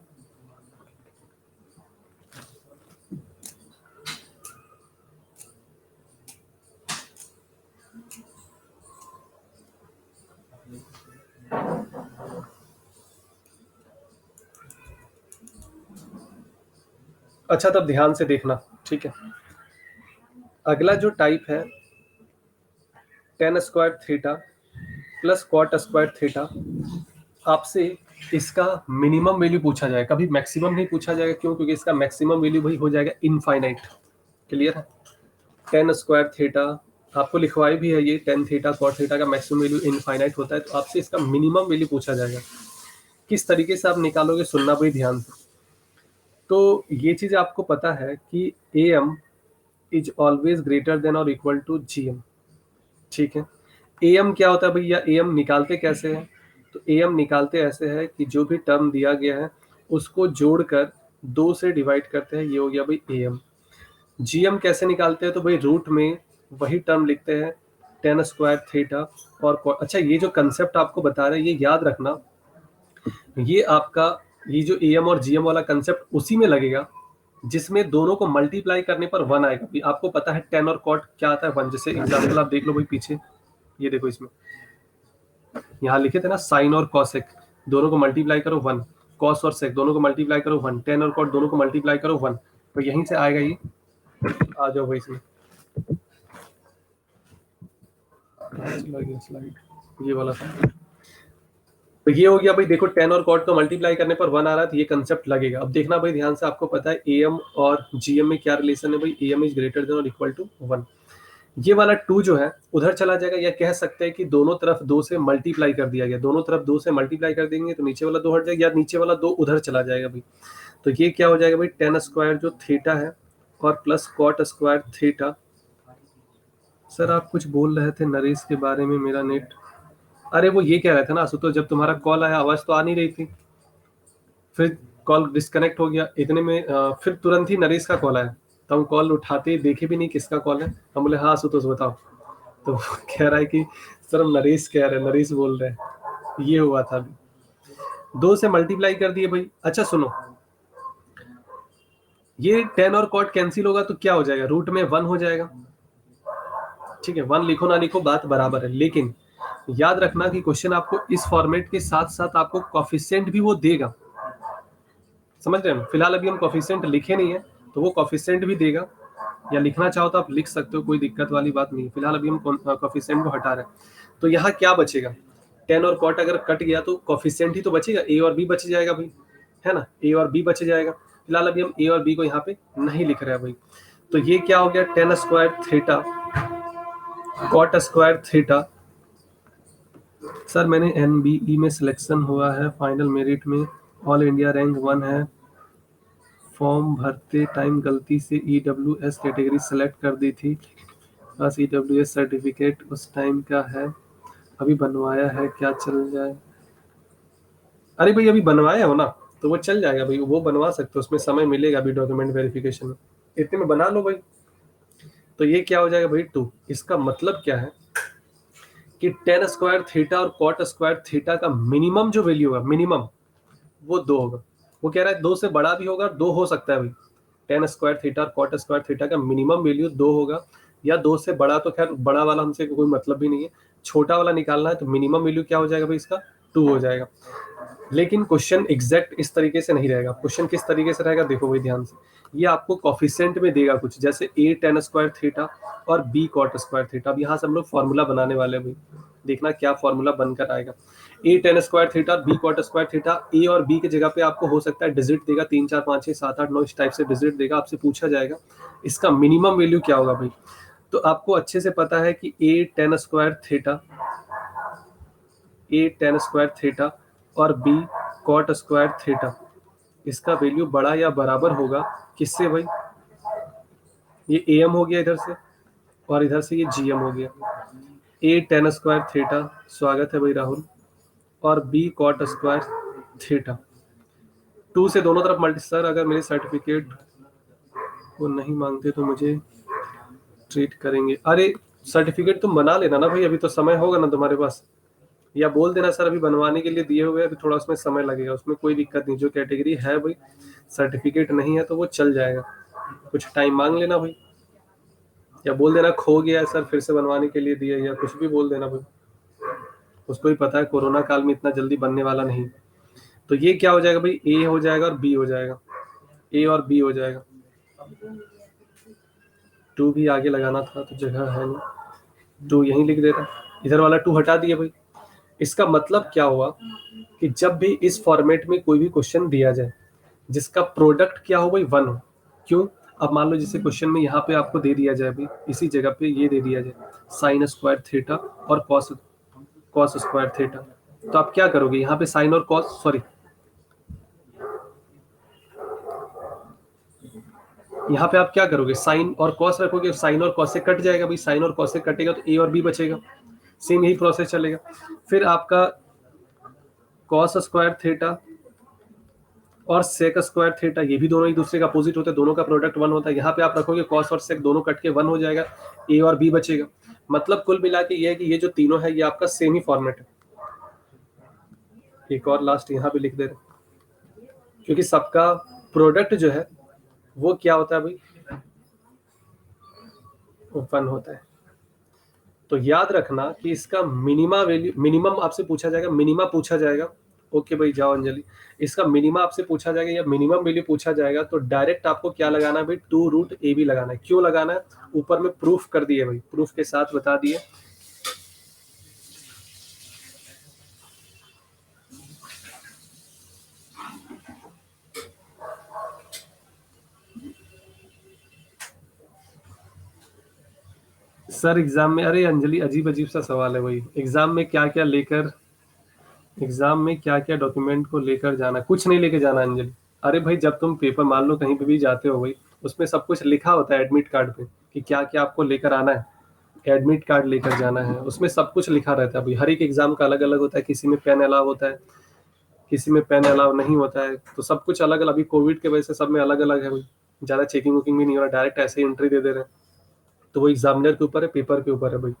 अच्छा तब ध्यान से देखना, ठीक है। अगला जो टाइप है tan square theta plus cot square theta, आपसे इसका मिनिमम वैल्यू पूछा जाएगा, कभी मैक्सिमम नहीं पूछा जाएगा। क्यों? क्योंकि इसका मैक्सिमम वैल्यू भाई हो जाएगा इनफाइनाइट। क्लियर है। tan स्क्वायर थीटा आपको लिखवाई भी है, ये tan थीटा cot थीटा का मैक्सिमम वैल्यू इनफाइनाइट होता है, तो आपसे इसका मिनिमम वैल्यू पूछा जाएगा। किस तरीके से आप निकालोगे, सुनना भाई ध्यान से। तो ये चीज आपको पता है कि am is always greater than और इक्वल टू gm, ठीक है। am क्या होता है भैया, am निकालते कैसे हैं, तो am निकालते ऐसे है कि जो भी टर्म दिया गया है उसको जोड़कर 2 से डिवाइड करते हैं, ये हो गया भाई am। gm कैसे निकालते हैं, तो भाई रूट में वही टर्म लिखते हैं tan स्क्वायर थीटा और अच्छा ये जो कंसेप्ट आपको बता रहे हैं ये याद रखना, ये आपका ये जो am और gm वाला कंसेप्ट उसी में लगेगा जिसमें दोनों को मल्टीप्लाई करने पर 1 आएगा। भी आपको पता है tan और cot क्या आता है, 1। जैसे एग्जांपल आप देख लो भाई पीछे, ये देखो इसमें यहाँ लिखे थे ना साइन और कॉसेक दोनों को मल्टीप्लाई करो 1, कॉस और सेक दोनों को मल्टीप्लाई करो 1, tan और cot दोनों को मल्टीप्लाई करो 1, तो यहीं से आएगा ये। आ जाओ भाई इसमें, स्लाइड ये वाला था। तो ये हो गया भाई, देखो tan और cot को मल्टीप्लाई करने पर 1 आ रहा है, तो ये कंसेप्ट लगेगा। अब देखना भाई ध्यान से, आपको पता है am और gm में क्या रिलेशन है भाई, am इज ग्रेटर देन और इक्वल टू 1। ये वाला 2 जो है उधर चला जाएगा, या कह सकते हैं कि दोनों तरफ 2 से मल्टीप्लाई कर दिया गया, दोनों तरफ 2 से मल्टीप्लाई कर देंगे तो नीचे वाला 2 हट जाएगा, या नीचे वाला 2 उधर चला जाएगा भाई। तो ये क्या हो जाएगा भाई, tan स्क्वायर जो थीटा है और plus cot square theta. Sir आप कुछ बोल रहे थे नरेश के बारे में, मेरा नेट, अरे वो ये कह रहे थे ना आशुतोष, जब तुम्हारा कॉल आया आवाज तो आ नहीं रही थी, फिर कॉल डिस्कनेक्ट हो गया, इतने में फिर तुरंत ही नरेश का कॉल आया, तो हम कॉल उठाते देखे भी नहीं किसका कॉल है। हम बोले हाँ आशुतोष बताओ, तो वो कह रहा है कि सर हम नरेश कह रहे हैं, नरेश बोल रहे हैं। ये हुआ था अभी, 2 से मल्टीप्लाई कर दिए भाई। अच्छा सुनो, ये tan और cot कैंसिल होगा तो क्या हो जाएगा, रूट में 1 हो जाएगा, ठीक है। 1 लिखो ना लिखो बात बराबर है, लेकिन याद रखना कि क्वेश्चन आपको इस फॉर्मेट के साथ साथ आपको कॉफिशिएंट भी वो देगा, समझ रहे हैं। फिलहाल अभी हम कॉफिशिएंट लिखे नहीं है, तो वो कॉफिशिएंट भी देगा, या लिखना चाहो तो आप लिख सकते हो, कोई दिक्कत वाली बात नहीं है। फिलहाल अभी हम कॉफिशिएंट को हटा रहे हैं। तो यहाँ क्या बचेगा, tan और cot अगर कट गया तो कॉफिशिएंट ही तो बचेगा, a और b बच जाएगा भाई, है ना, a और b बच जाएगा। फिलहाल अभी हम a और b को यहाँ पे नहीं लिख रहे हैं भाई। तो ये क्या हो गया, tan square theta cot square theta. Sir मैंने एनबीई में सिलेक्शन हुआ है, फाइनल मेरिट में ऑल इंडिया रैंक 1 है, फॉर्म भरते टाइम गलती से EWS कैटेगरी सेलेक्ट कर दी थी, बस EWS सर्टिफिकेट उस टाइम का है, अभी बनवाया है, क्या चल जाए। अरे भाई अभी बनवाया हो ना तो वो चल जाएगा भाई, वो बनवा सकते हो, उसमें समय मिलेगा अभी डॉक्यूमेंट वेरिफिकेशन में, इतने में बना लो भाई। तो ये क्या हो जाएगा भाई 2। इसका मतलब क्या है कि tan स्क्वायर थीटा और cot स्क्वायर थीटा का मिनिमम जो वैल्यू होगा, मिनिमम वो 2 होगा। वो कह रहा है 2 से बड़ा भी होगा, 2 हो सकता है भाई, tan स्क्वायर थीटा और cot स्क्वायर थीटा का मिनिमम वैल्यू 2 होगा, या 2 से बड़ा, तो खैर बड़ा वाला हमसे कोई मतलब भी नहीं है, छोटा वाला निकालना है तो मिनिमम वैल्यू क्या हो जाएगा भाई इसका 2 हो जाएगा। लेकिन क्वेश्चन एग्जैक्ट इस तरीके से नहीं रहेगा। क्वेश्चन किस तरीके से रहेगा देखो भाई ध्यान से, ये आपको कॉफिशिएंट में देगा कुछ, जैसे a tan स्क्वायर थीटा और b cot स्क्वायर थीटा। अब यहाँ से हम लोग फॉर्मूला बनाने वाले हैं भाई, देखना क्या फॉर्मूला बनकर आएगा। a tan square theta b cot square theta, a और b की जगह पे आपको हो सकता है डिजिट देगा 3 4 5 6 7 8 9 इस टाइप से डिजिट देगा, आपसे पूछा जाएगा इसका मिनिमम वैल्यू क्या होगा भाई। तो आपको अच्छे से पता है कि a tan square theta, a tan square theta और b cot स्क्वायर थीटा, इसका वैल्यू बड़ा या बराबर होगा किससे भाई, ये am हो गया इधर से और इधर से ये gm हो गया। a tan स्क्वायर थीटा, स्वागत है भाई राहुल, और b cot स्क्वायर थीटा, 2 से दोनों तरफ मल्टी। सर अगर मेरे सर्टिफिकेट को नहीं मांगते तो मुझे ट्रीट करेंगे। अरे सर्टिफिकेट तुम बना लेना ना भाई, अभी तो समय होगा ना तुम्हारे पास, या बोल देना सर अभी बनवाने के लिए दिए हुए, अभी थोड़ा उसमें समय लगेगा, उसमें कोई दिक्कत नहीं। जो कैटेगरी है भाई सर्टिफिकेट नहीं है तो वो चल जाएगा, कुछ टाइम मांग लेना भाई, या बोल देना खो गया है सर फिर से बनवाने के लिए दिए, या कुछ भी बोल देना भाई, उसको ही पता है कोरोना काल में इतना जल्दी बनने वाला नहीं। तो ये क्या हो जाएगा भाई, ए हो जाएगा और बी हो जाएगा, ए और बी हो जाएगा। 2 भी आगे लगाना था तो जगह है नहीं, 2 यहीं लिख देता, इधर वाला 2 हटा दिया भाई। इसका मतलब क्या हुआ कि जब भी इस फॉर्मेट में कोई भी क्वेश्चन दिया जाए जिसका प्रोडक्ट क्या हो भाई 1 हो, क्यों, अब मान लो जैसे क्वेश्चन में यहाँ पे आपको दे दिया जाए भाई, इसी जगह पे ये दे दिया जाए साइन स्क्वायर थीटा और कॉस कॉस स्क्वायर थीटा, तो आप क्या करोगे यहाँ पे साइन और कॉस, सॉरी यहाँ पे आप क्या करोगे साइन और कॉस रखोगे, साइन और कॉस से कट जाएगा भाई, साइन और कॉस से कटेगा तो ए और बी बचेगा, सेम यही प्रोसेस चलेगा। फिर आपका कॉस स्क्वायर थीटा और सेक स्क्वायर थीटा, ये भी दोनों एक दूसरे का अपोजिट होते हैं, दोनों का प्रोडक्ट 1 होता है, यहाँ पे आप रखोगे कॉस और सेक, दोनों कट के 1 हो जाएगा, ए और बी बचेगा। मतलब कुल मिला के ये है कि ये जो तीनों है ये आपका सेम ही फॉर्मेट है। एक और लास्ट यहाँ पे लिख दे रहे, क्योंकि सबका प्रोडक्ट जो है वो क्या होता है भाई, 1 होता है। तो याद रखना कि इसका मिनिमा वैल्यू, मिनिमम आपसे पूछा जाएगा, मिनिमा पूछा जाएगा, ओके भाई जाओ अंजलि, इसका मिनिमा आपसे पूछा जाएगा या मिनिमम वैल्यू पूछा जाएगा तो डायरेक्ट आपको क्या लगाना है भाई, 2 रूट ए बी लगाना है। क्यों लगाना है, ऊपर में प्रूफ कर दिए भाई, प्रूफ के साथ बता दिए। सर एग्जाम में, अरे अंजलि अजीब अजीब सा सवाल है भाई, एग्जाम में क्या क्या लेकर, एग्जाम में क्या क्या डॉक्यूमेंट को लेकर जाना, कुछ नहीं लेके जाना अंजलि। अरे भाई जब तुम पेपर मान लो कहीं पे भी जाते हो भाई, उसमें सब कुछ लिखा होता है एडमिट कार्ड पे कि क्या क्या आपको लेकर आना है, एडमिट कार्ड लेकर जाना है, उसमें सब कुछ लिखा रहता है भाई। हर एक एग्जाम का अलग अलग होता है, किसी में पेन अलाउ होता है, किसी में पेन अलाउ नहीं होता है, तो सब कुछ अलग अलग, अभी कोविड के वजह से सब में अलग अलग है भाई, ज़्यादा चेकिंग वुकिंग भी नहीं हो रहा, डायरेक्ट ऐसे ही एंट्री दे दे रहे हैं। तो वो एग्जामिनर के ऊपर है, पेपर के ऊपर है भाई।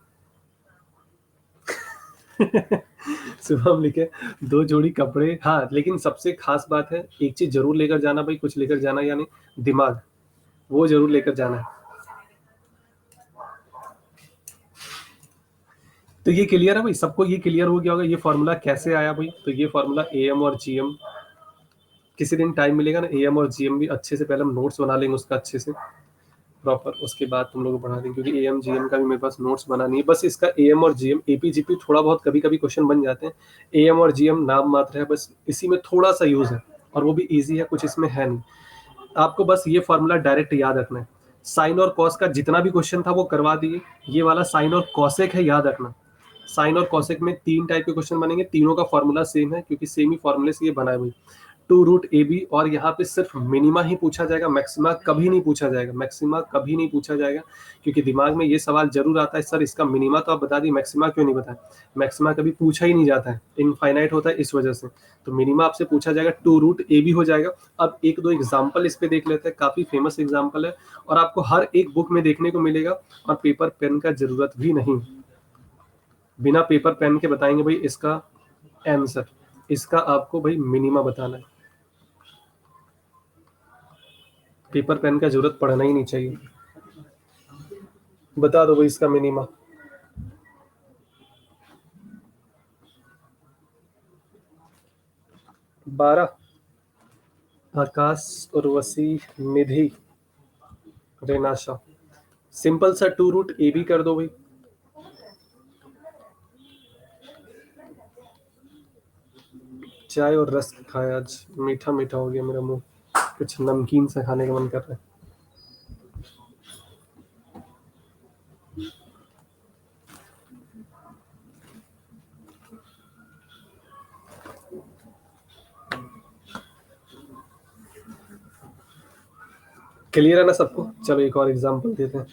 सुबह हम लिखे 2 जोड़ी कपड़े, हाँ लेकिन सबसे खास बात है एक चीज जरूर लेकर जाना भाई, कुछ लेकर जाना यानी दिमाग, वो जरूर लेकर जाना है। तो ये क्लियर है भाई सबको, ये क्लियर हो गया होगा ये फॉर्मूला कैसे आया भाई। तो ये फॉर्मूला ए एम और जी एम, किसी दिन टाइम मिलेगा ना ए एम और जी एम भी अच्छे से पहले हम नोट्स बना लेंगे उसका अच्छे से प्रॉपर, उसके बाद तुम लोग को बढ़ा देंगे, क्योंकि ए एम जी एम का भी मेरे पास नोट्स बना नहीं है। बस इसका ए एम और जी एम एपीजीपी थोड़ा बहुत कभी कभी क्वेश्चन बन जाते हैं, ए एम और जी एम नाम मात्र है, बस इसी में थोड़ा सा यूज है और वो भी ईजी है, कुछ इसमें है नहीं। आपको बस ये फॉर्मूला डायरेक्ट याद रखना है। साइन और कॉस का जितना भी क्वेश्चन था वो करवा दिए, ये वाला साइन और कॉसेक है याद रखना। साइन और कॉसेक में 3 टाइप के क्वेश्चन बनेंगे, तीनों का फॉर्मूला सेम है क्योंकि सेम ही फॉर्मूले से ये बना है भाई, 2 रूट ए बी, और यहाँ पे सिर्फ मिनिमा ही पूछा जाएगा, मैक्सिमा कभी नहीं पूछा जाएगा, मैक्सिमा कभी नहीं पूछा जाएगा। क्योंकि दिमाग में ये सवाल जरूर आता है सर इसका मिनिमा तो आप बता दी, मैक्सिमा क्यों नहीं बताया, मैक्सिमा कभी पूछा ही नहीं जाता है, इनफाइनाइट होता है इस वजह से। तो मिनिमा आपसे पूछा जाएगा, 2 रूट ए बी हो जाएगा। अब एक दो एग्जाम्पल इस पे देख लेते हैं, काफी फेमस एग्जाम्पल है और आपको हर एक बुक में देखने को मिलेगा, और पेपर पेन का जरूरत भी नहीं, बिना पेपर पेन के बताएंगे भाई इसका आंसर। इसका आपको भाई मिनिमा बताना है, पेपर पेन का जरूरत पड़ना ही नहीं चाहिए। बता दो भाई इसका मिनिमा। 12। आकाश, उर्वशी, निधि, रेनाशा। सिंपल सा 2√AB कर दो भाई। चाय और रस्क खाया आज, मीठा मीठा हो गया मेरा मुंह, कुछ नमकीन सा खाने का मन कर रहा है। क्लियर है ना सबको? चलो एक और एग्जांपल देते हैं।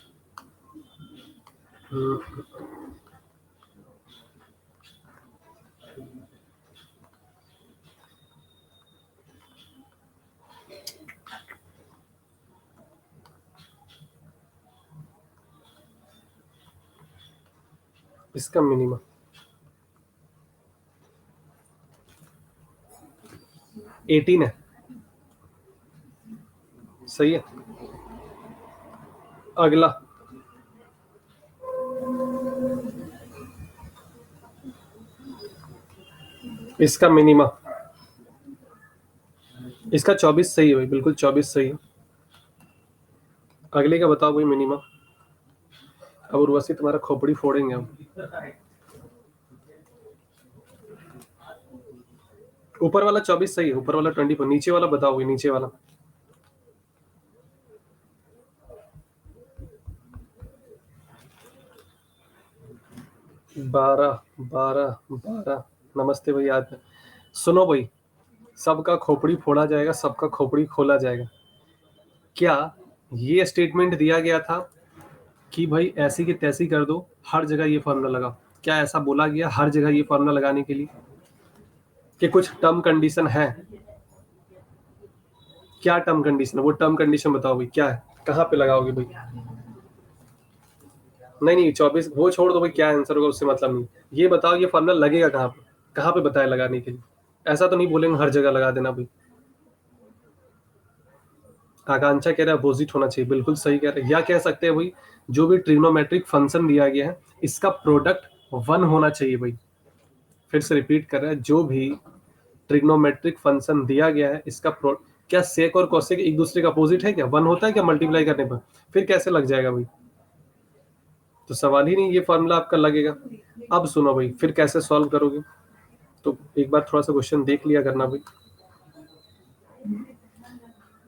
इसका मिनिमा 18 है। सही है। अगला, इसका मिनिमा, इसका 24 सही है भाई, बिल्कुल 24 सही है। अगले का बताओ भाई मिनिमा। अब उर्वशी तुम्हारा खोपड़ी फोड़ेंगे हम। ऊपर वाला 24 सही है, ऊपर वाला 24। नीचे वाला बताओ भाई, नीचे वाला। 12, 12, 12। नमस्ते भाई, याद है। सुनो भाई, सबका खोपड़ी फोड़ा जाएगा, सबका खोपड़ी खोला जाएगा। क्या ये स्टेटमेंट दिया गया था कि भाई ऐसी की तैसी कर दो, हर जगह ये फॉर्मूला लगाओ? क्या ऐसा बोला गया हर जगह ये फॉर्मूला लगाने के लिए, कि कुछ टर्म कंडीशन है? क्या टर्म कंडीशन है? वो टर्म कंडीशन बताओ भाई, क्या है, कहाँ पे लगाओगे भाई? नहीं नहीं, 24 वो छोड़ दो भाई, क्या आंसर होगा उससे मतलब नहीं। ये बताओ ये फॉर्मूला लगेगा कहाँ पे, कहाँ पे बताया लगाने के लिए? ऐसा तो नहीं बोलेंगे हर जगह लगा देना भाई। आकांक्षा कह रहा है अपोजिट होना चाहिए, बिल्कुल सही कह रहे हैं। या कह सकते हैं भाई, जो भी ट्रिग्नोमेट्रिक फंक्शन दिया गया है इसका प्रोडक्ट 1 होना चाहिए भाई। फिर से रिपीट कर रहा है, जो भी ट्रिग्नोमेट्रिक फंक्शन दिया गया है इसका क्या सेक और कोसेक एक दूसरे का अपोजिट है क्या? 1 होता है क्या मल्टीप्लाई करने पर? फिर कैसे लग जाएगा भाई? तो सवाल ही नहीं, ये फॉर्मूला आपका लगेगा। अब सुनो भाई, फिर कैसे सॉल्व करोगे? तो एक बार थोड़ा सा क्वेश्चन देख लिया करना भाई।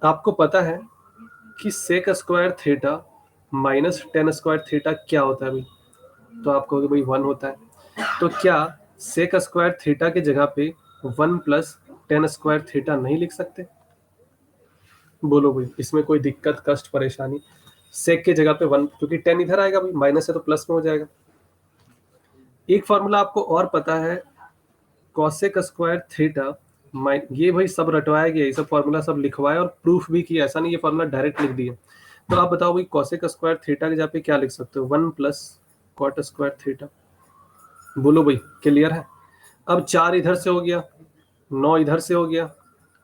आपको पता है कि sec square theta minus tan square theta क्या होता है भाई? तो आप कहोगे भाई 1 होता है। तो क्या सेक स्क्वायर थीटा की जगह पे 1 प्लस टेन स्क्वायर थीटा नहीं लिख सकते? बोलो भाई, इसमें कोई दिक्कत, कष्ट, परेशानी? सेक की जगह पे 1, क्योंकि टेन इधर आएगा भाई, माइनस है तो प्लस में हो जाएगा। एक फॉर्मूला आपको और पता है, कॉसेक स्क्वायर थीटा, ये भाई सब रटवाया गया, ये सब फॉर्मूला सब लिखवाया और प्रूफ भी किया, ऐसा नहीं ये फॉर्मूला डायरेक्ट लिख दिया। तो आप बताओ भाई, कॉसेक स्क्वायर थीटा की जगह पे क्या लिख सकते हो? 1 प्लस कॉट स्क्वायर थीटा। बोलो भाई, क्लियर है? अब 4 इधर से हो गया, 9 इधर से हो गया,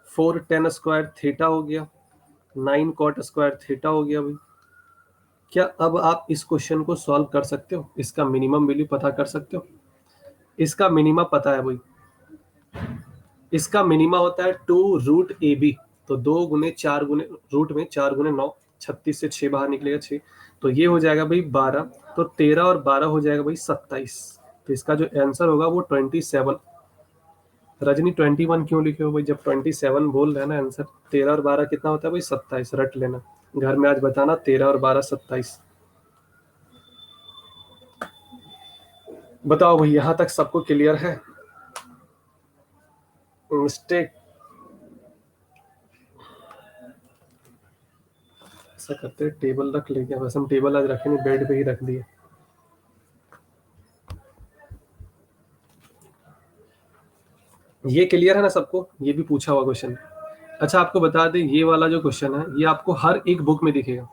4 टेन स्क्वायर थीटा हो गया, 9 कॉट स्क्वायर थीटा हो गया भाई। क्या अब आप इस क्वेश्चन को सॉल्व कर सकते हो? इसका मिनिमम वैल्यू पता कर सकते हो? इसका मिनिमम पता है भाई, इसका मिनिमा होता है 2√AB। तो 2 गुने 4 गुने रूट में 4 गुने 9, 36 से 6 बाहर निकलेगा 6, तो ये हो जाएगा भाई 12। तो 13 और 12 हो जाएगा भाई 27। तो इसका जो आंसर होगा वो 27। रजनी 21 क्यों लिखे हो भाई, जब 27 बोल रहे हैं ना आंसर? 13 और 12 कितना होता है भाई? 27। रट लेना, घर में आज बताना 13 और 12 27। बताओ भाई, यहां तक सबको क्लियर है? मिस्टेक ऐसा करते हैं, टेबल रख ले क्या? वैसे हम टेबल आज रखे नहीं, बेड पे ही रख दिए। ये क्लियर है ना सबको? ये भी पूछा हुआ क्वेश्चन। अच्छा आपको बता दें, ये वाला जो क्वेश्चन है ये आपको हर एक बुक में दिखेगा।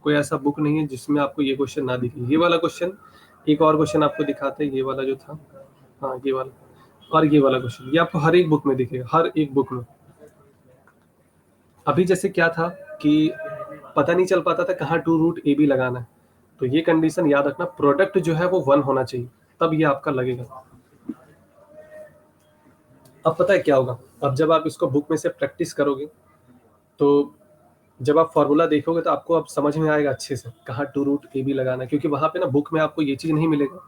कोई ऐसा बुक नहीं है जिसमें आपको ये क्वेश्चन ना दिखे। ये वाला क्वेश्चन, एक और क्वेश्चन आपको दिखाते हैं, ये वाला जो था, हाँ ये वाला, और ये वाला क्वेश्चन, ये आपको हर एक बुक में दिखेगा, हर एक बुक में। अभी जैसे क्या था कि पता नहीं चल पाता था कहाँ 2√AB लगाना है, तो ये कंडीशन याद रखना, प्रोडक्ट जो है वो 1 होना चाहिए, तब ये आपका लगेगा। अब पता है क्या होगा, अब जब आप इसको बुक में से प्रैक्टिस करोगे तो जब आप फॉर्मूला देखोगे तो आपको अब समझ में आएगा अच्छे से कहाँ टू रूट ए बी लगाना है, क्योंकि वहाँ पे ना बुक में आपको ये चीज़ नहीं मिलेगा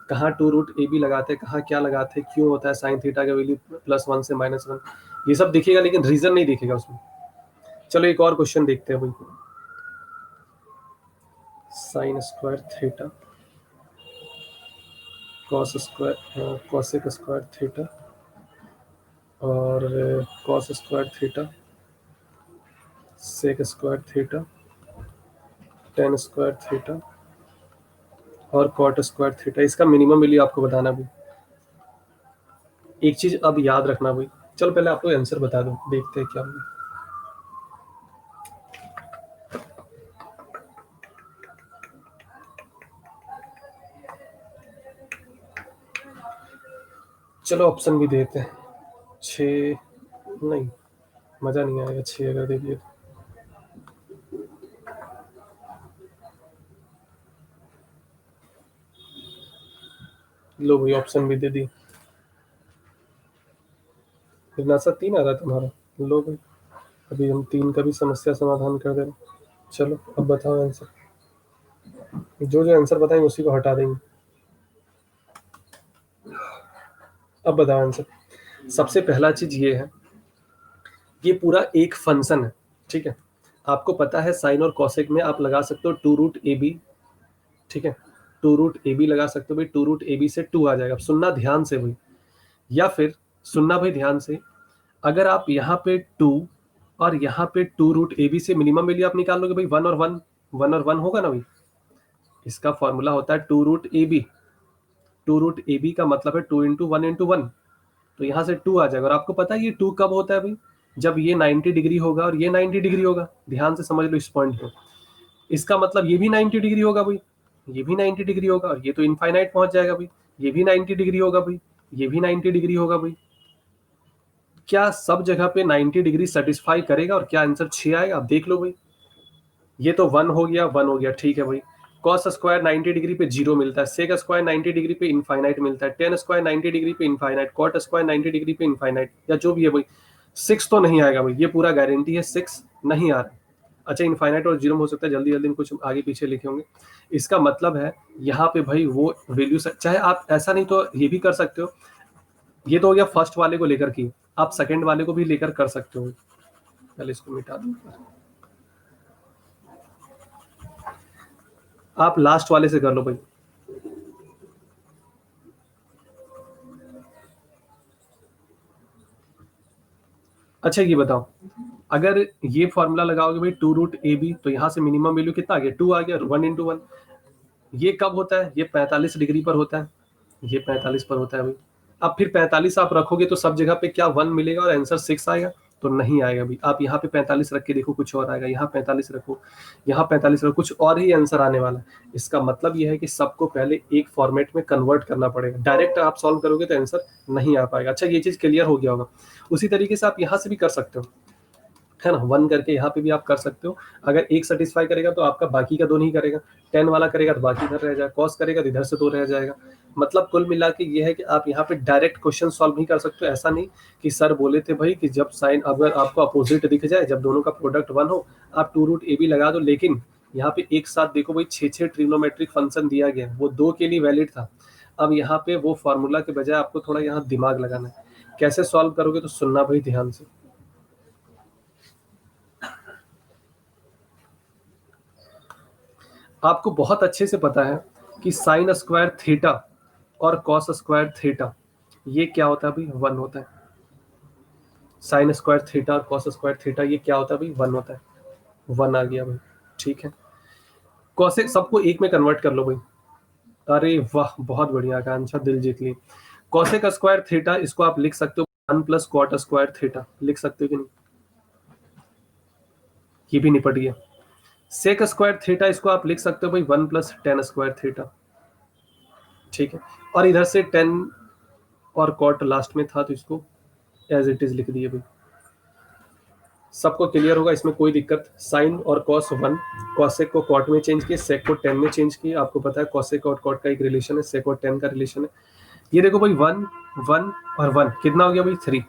कहाँ टू रूट ए बी लगाते हैं, कहाँ क्या लगाते हैं, क्यों होता है साइन थीटा का वैल्यू +1 से -1, ये सब दिखेगा लेकिन रीजन नहीं दिखेगा उसमें। चलो एक और क्वेश्चन देखते हैं भाई। Sine square theta cos square cosec square theta और cos square theta sec square theta tan square theta और कॉट स्क्वायर थीटा, इसका मिनिमम वैल्यू आपको बताना भी। एक चीज अब याद रखना भाई, चलो पहले आपको आंसर बता दो, देखते हैं क्या होगा। चलो ऑप्शन भी देते हैं। 6 नहीं, मजा नहीं आएगा 6 अगर दे दिए तो। लो भाई ऑप्शन भी दे दी। फिर 3 आ रहा है तुम्हारा। लो भाई, अभी हम 3 का भी समस्या समाधान कर दे रहे हैं। चलो अब बताओ आंसर, जो जो आंसर बताएंगे उसी को हटा देंगे। अब बताओ आंसर। सबसे पहला चीज ये है, ये पूरा एक फंक्शन है, ठीक है। आपको पता है साइन और कॉसेक में आप लगा सकते हो टू रूट ए बी, ठीक है। टू रूट ए बी लगा सकते हो भाई, टू रूट ए बी से 2 आ जाएगा। अब सुनना ध्यान से भाई, या फिर सुनना भाई ध्यान से, अगर आप यहाँ पे 2 और यहाँ पे टू रूट ए बी से मिनिमम वैल्यू आप निकाल लोगे भाई, 1 और 1, 1 और 1 होगा ना भाई। इसका फॉर्मूला होता है two root A B. Two root A B का मतलब है 2 × 1 × 1, तो यहाँ से 2 आ जाएगा। और आपको पता है ये 2 कब होता है भाई, जब ये 90 डिग्री होगा और ये 90 डिग्री होगा। ध्यान से समझ लो इस पॉइंट को। इसका मतलब ये भी 90 डिग्री होगा भाई, ये भी 90 डिग्री होगा और ये तो इनफाइनाइट पहुंच जाएगा भाई। ये भी 90 डिग्री होगा भाई, ये भी 90 डिग्री होगा भाई। क्या सब जगह पे 90 डिग्री सेटिस्फाई करेगा और क्या आंसर 6 आएगा, आप देख लो भाई। ये तो 1 हो गया, 1 हो गया, ठीक है भाई। कॉस स्क्वायर 90 डिग्री पे 0 मिलता है, सेक स्क्वायर 90 डिग्री पे इनफाइनाइट मिलता है, टेन स्क्वायर 90 डिग्री पे इनफाइनाइट, कॉट स्क्वायर 90 डिग्री पे इनफाइनाइट, या जो भी है भाई। 6 तो नहीं आएगा भाई, ये पूरा गारंटी है 6 नहीं आ रहा है। अच्छा इनफाइनाइट और 0 हो सकता है, जल्दी जल्दी में कुछ आगे पीछे लिखे होंगे। इसका मतलब है यहाँ पे भाई वो वैल्यू, चाहे आप ऐसा नहीं तो ये भी कर सकते हो। ये तो हो गया फर्स्ट वाले को लेकर की, आप सेकंड वाले को भी लेकर कर सकते हो। पहले इसको मिटा दो, आप लास्ट वाले से कर लो भाई। अच्छा ये बताओ, अगर ये फॉर्मूला लगाओगे भाई टू रूट ए बी, तो यहाँ से मिनिमम वैल्यू कितना आ गया, 2 आ गया, 1 × 1। ये कब होता है, ये 45 डिग्री पर होता है, ये 45 पर होता है भाई। अब फिर 45 आप रखोगे तो सब जगह पे क्या 1 मिलेगा और आंसर 6 आएगा, तो नहीं आएगा भाई। आप यहाँ पे 45 रख के देखो, कुछ और आएगा, यहाँ 45 रखो, यहाँ 45 रखो, कुछ और ही आंसर आने वाला है। इसका मतलब यह है कि सबको पहले एक फॉर्मेट में कन्वर्ट करना पड़ेगा, डायरेक्ट आप सॉल्व करोगे तो आंसर नहीं आ पाएगा। अच्छा ये चीज क्लियर हो गया होगा। उसी तरीके से आप यहाँ से भी कर सकते हो, है ना, 1 करके यहाँ पे भी आप कर सकते हो। अगर एक सेटिस्फाई करेगा तो आपका बाकी का 2 नहीं करेगा, 10 वाला करेगा तो बाकी इधर रह जाएगा, कॉस करेगा तो इधर से 2 रह जाएगा। मतलब कुल मिला के ये है कि आप यहाँ पे डायरेक्ट क्वेश्चन सॉल्व नहीं कर सकते हो। ऐसा नहीं कि सर बोले थे भाई कि जब साइन अगर आपको अपोजिट दिख जाए, जब दोनों का प्रोडक्ट 1 हो, आप टू रूट ए बी लगा दो। लेकिन यहाँ पे एक साथ देखो भाई 6 ट्रिग्नोमेट्रिक फंक्शन दिया गया, वो 2 के लिए वैलिड था। अब यहाँ पे वो फॉर्मूला के बजाय आपको थोड़ा यहाँ दिमाग लगाना है। कैसे सॉल्व करोगे तो सुनना भाई ध्यान से। आपको बहुत अच्छे से पता है कि साइन स्क्वायर थीटा और कॉस स्क्वायर थीटा ये क्या होता है भाई, 1 होता है। साइन स्क्वायर थीटा और कॉस स्क्वायर थीटा ये क्या होता है भाई, 1 होता है। 1 आ गया भाई, ठीक है। कॉसेक सबको एक में कन्वर्ट कर लो भाई। अरे वाह बहुत बढ़िया आकांक्षा, दिल जीत ली। कॉसेक स्क्वायर थीटा इसको आप लिख सकते हो 1 + कॉट स्क्वायर थीटा, लिख सकते हो कि नहीं, ये भी निपट गया। सेक स्क्वायर थीटा इसको आप लिख सकते हो भाई 1 + टेन स्क्वायर थीटा, ठीक है। और इधर से 10 और कॉट लास्ट में था तो इसको एज इट इज लिख दिए भाई। सबको क्लियर होगा, इसमें कोई दिक्कत। साइन और कॉस 1, कॉसेक को कॉट में चेंज किए, सेक को टेन में चेंज किए। आपको पता है कॉसेक और कॉट का एक रिलेशन है, सेक और टेन का रिलेशन है। ये देखो भाई 1 1 और 1 कितना हो गया भाई 3।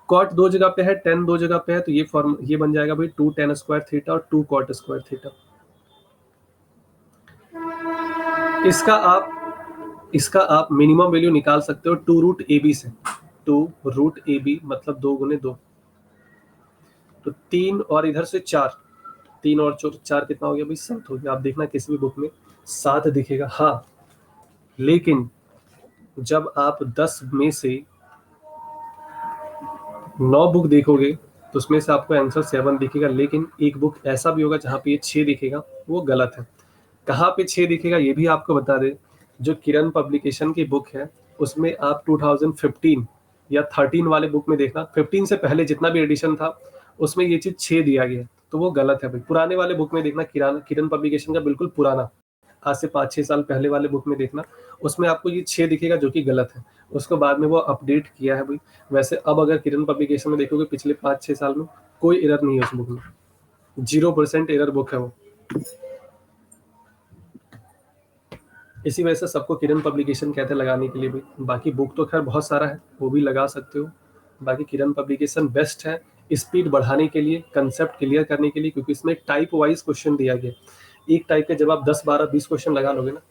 कॉट दो जगह पे है, टेन दो जगह पे है, तो ये फॉर्म ये बन जाएगा भाई 2 tan स्क्वायर थीटा और 2 cot स्क्वायर थीटा। इसका आप मिनिमम वैल्यू निकाल सकते हो 2√AB से। 2√AB मतलब 2 × 2, तो 3 और इधर से 4, 3 और 4 कितना हो गया भाई 7 हो गया। आप देखना किसी भी बुक में 7 दिखेगा, हाँ, लेकिन जब आप 10 में से 9 बुक देखोगे तो उसमें से आपको आंसर 7 दिखेगा, लेकिन एक बुक ऐसा भी होगा जहाँ पे ये 6 दिखेगा, वो गलत है। कहाँ पे 6 दिखेगा ये भी आपको बता दे। जो किरण पब्लिकेशन की बुक है उसमें आप 2015 या 13 वाले बुक में देखना, 15 से पहले जितना भी एडिशन था उसमें ये चीज 6 दिया गया, तो वो गलत है भाई। पुराने वाले बुक में देखना, किरण पब्लिकेशन का बिल्कुल पुराना, आज से 5-6 साल पहले वाले बुक में देखना, उसमें आपको ये 6 दिखेगा जो कि गलत है। उसको बाद में वो अपडेट किया है भाई। वैसे अब अगर किरण पब्लिकेशन में देखोगे पिछले 5-6 साल में कोई एरर नहीं है उस बुक में, 0% एरर बुक है वो। इसी वजह से सबको किरण पब्लिकेशन कहते हैं लगाने के लिए भी। बाकी बुक तो खैर बहुत सारा है, वो भी लगा सकते हो। बाकी किरण पब्लिकेशन बेस्ट है स्पीड बढ़ाने के लिए, कंसेप्ट क्लियर करने के लिए, क्योंकि इसमें टाइप वाइज क्वेश्चन दिया गया। एक टाइप के जब आप 10 12 20 क्वेश्चन लगा लोगे ना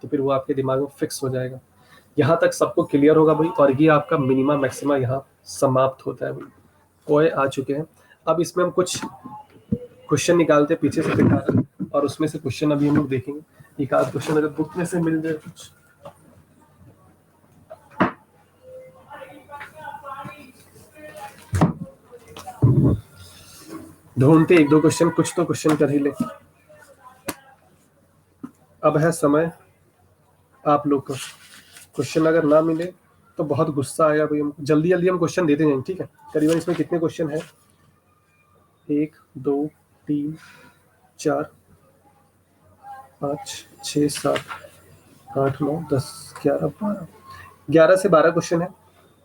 तो फिर वो आपके दिमाग में फिक्स हो जाएगा। यहाँ तक सबको क्लियर होगा भाई, और ये आपका मिनिमा मैक्सिमा यहाँ समाप्त होता है भाई। कोए आ चुके हैं। अब इसमें हम कुछ क्वेश्चन निकालते पीछे से दिखा, और उसमें से क्वेश्चन अभी हम लोग देखेंगे। एक आध क्वेश्चन अगर बुक में से मिल जाए कुछ। ढूंढते एक दो क्वेश्चन, कुछ तो क्वेश्चन कर ही ले। अब है समय आप लोग का। क्वेश्चन अगर ना मिले तो बहुत गुस्सा आएगा भाई हमको। जल्दी जल्दी हम क्वेश्चन देते जाएंगे, ठीक है। करीबन इसमें कितने क्वेश्चन है? 1 2 3 4 5 6 7 8 9 10 11 12, 11 से 12 क्वेश्चन है।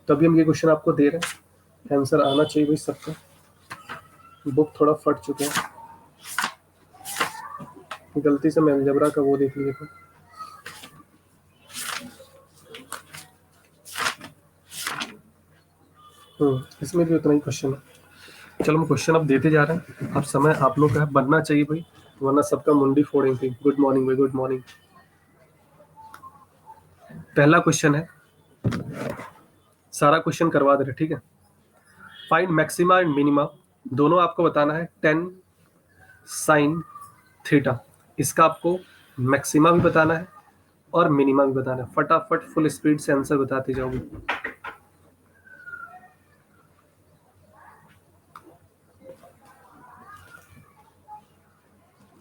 तभी हम ये क्वेश्चन आपको दे रहे हैं। आंसर आना चाहिए भाई सबका। बुक थोड़ा फट चुके हैं, गलती से मैं अलजबरा का वो देख लिया था। इसमें भी उतना ही क्वेश्चन है। चलो हम क्वेश्चन अब देते जा रहे हैं। अब समय आप लोग का बनना चाहिए भाई, वरना सबका मुंडी फोड़ेंगे। गुड मॉर्निंग भाई, गुड मॉर्निंग। पहला क्वेश्चन है, सारा क्वेश्चन करवा दे रहे, ठीक है। फाइंड मैक्सिमा एंड मिनिमा, दोनों आपको बताना है 10 sin थीटा। इसका आपको मैक्सिमा भी बताना है और मिनिमा भी बताना है। फटाफट फुल स्पीड से आंसर बताते जाओगे।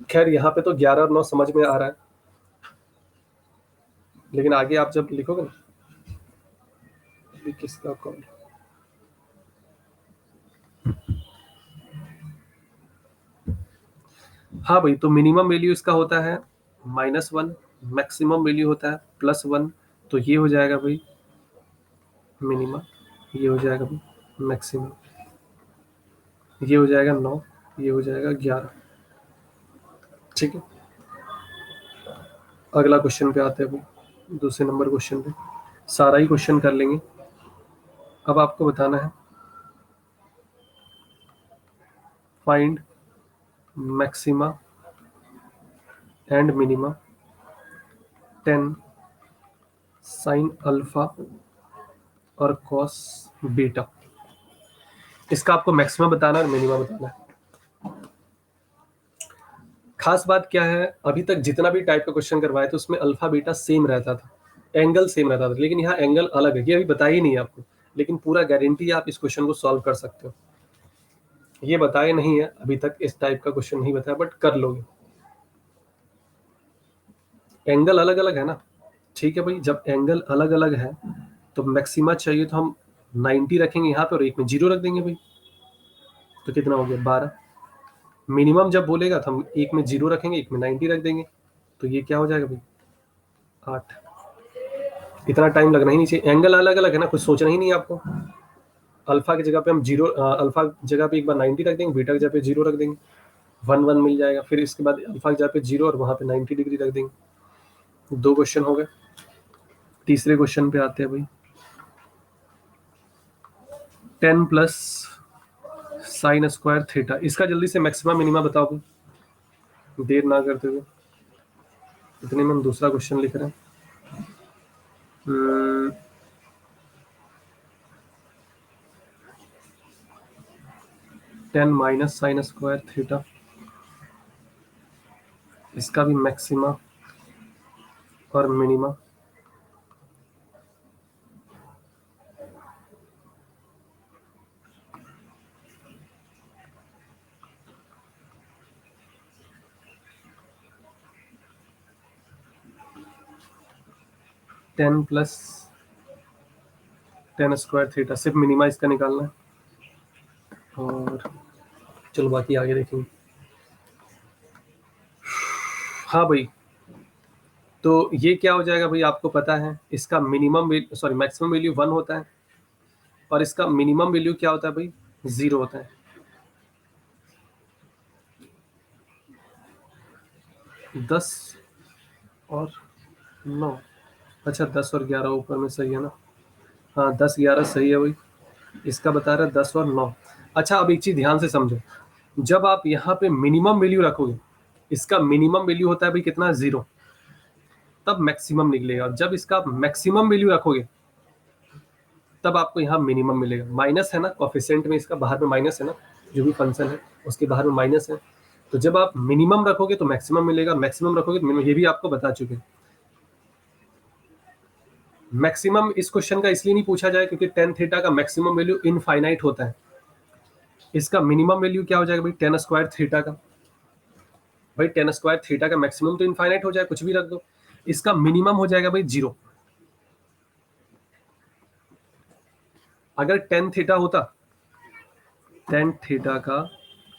खैर यहाँ पे तो 11 और 9 समझ में आ रहा है, लेकिन आगे आप जब लिखोगे ना, किसका कॉल? हाँ भाई, तो मिनिमम वैल्यू इसका होता है -1, मैक्सिमम वैल्यू होता है +1। तो ये हो जाएगा भाई मिनिमम, ये हो जाएगा भाई मैक्सिमम, ये हो जाएगा 9, ये हो जाएगा 11, ठीक है। अगला क्वेश्चन पे आते हैं भाई, दूसरे नंबर क्वेश्चन पे। सारा ही क्वेश्चन कर लेंगे। अब आपको बताना है find maxima and minima 10 sin alpha और cos बीटा। इसका आपको मैक्सिमम बताना है और मिनिमा बताना है। खास बात क्या है, अभी तक जितना भी टाइप का क्वेश्चन करवाए थे उसमें अल्फा बीटा सेम रहता था, एंगल सेम रहता था, लेकिन यहाँ एंगल अलग है। ये अभी बताया ही नहीं है आपको, लेकिन पूरा गारंटी आप इस क्वेश्चन को सॉल्व कर सकते हो। ये बताया नहीं है अभी तक, इस टाइप का क्वेश्चन नहीं बताया, बट कर लोगे। एंगल अलग अलग है ना, ठीक है भाई। जब एंगल अलग अलग है तो मैक्सिमा चाहिए, तो हम 90 रखेंगे यहाँ पे और एक में 0 रख देंगे भाई, तो कितना हो गया 12। मिनिमम जब बोलेगा तो हम एक में 0 रखेंगे, एक में 90 रख देंगे, तो ये क्या हो जाएगा भाई 8। इतना टाइम लगना ही नहीं चाहिए, एंगल अलग अलग है ना, कुछ सोचना ही नहीं है आपको। अल्फा की जगह पे हम जीरो, अल्फा की जगह पे एक बार 90 रख देंगे, बीटा की जगह पे 0 रख देंगे, 1 मिल जाएगा। फिर इसके बाद अल्फा की जगह पे 0 और वहाँ पे 90 डिग्री रख देंगे। 2 क्वेश्चन हो गए। तीसरे क्वेश्चन पे आते हैं भाई। 10 प्लस साइन स्क्वायर थीटा, इसका जल्दी से मैक्सिमम मिनिमा बताओ भाई, देर ना करते हुए। इतने में हम दूसरा क्वेश्चन लिख रहे हैं। 10 माइनस साइन स्क्वायर थीटा, इसका भी मैक्सिमा और minima. Ten plus 10 square theta, सिर्फ मिनिमा इसका निकालना है। और चलो बाकी आगे देखेंगे। हाँ भाई, तो ये क्या हो जाएगा भाई, आपको पता है इसका मिनिमम सॉरी मैक्सिमम वैल्यू 1 होता है और इसका मिनिमम वैल्यू क्या होता है भाई, 0 होता है। 10 और 9, अच्छा 10 और 11 ऊपर में सही है ना, हाँ 10 11 सही है भाई। इसका बता रहा है 10 और 9। अच्छा अब एक चीज ध्यान से समझो, जब आप यहाँ पे मिनिमम वैल्यू रखोगे, इसका मिनिमम वैल्यू होता है भाई कितना, 0, तब मैक्सिमम निकलेगा। जब इसका मैक्सिमम वैल्यू रखोगे तब आपको यहाँ मिनिमम मिलेगा। माइनस है ना कोफिशिएंट में, इसका बाहर में माइनस है ना, जो भी फंक्शन है उसके बाहर में माइनस है। तो जब आप मिनिमम रखोगे तो मैक्सिमम मिलेगा, मैक्सिमम रखोगे तो मिनिमम। ये भी आपको बता चुके हैं। मैक्सिमम इस क्वेश्चन का इसलिए नहीं पूछा जाए क्योंकि टेन थीटा का मैक्सिमम वैल्यू इनफाइनाइट होता है। इसका मिनिमम वैल्यू क्या हो जाएगा भाई, टेन स्क्वायर थीटा का। भाई टेन स्क्वायर थीटा का मैक्सिमम तो इनफाइनाइट हो जाए, कुछ भी रख दो। इसका मिनिमम हो जाएगा भाई 0। अगर टेन थीटा होता, टेन थीटा का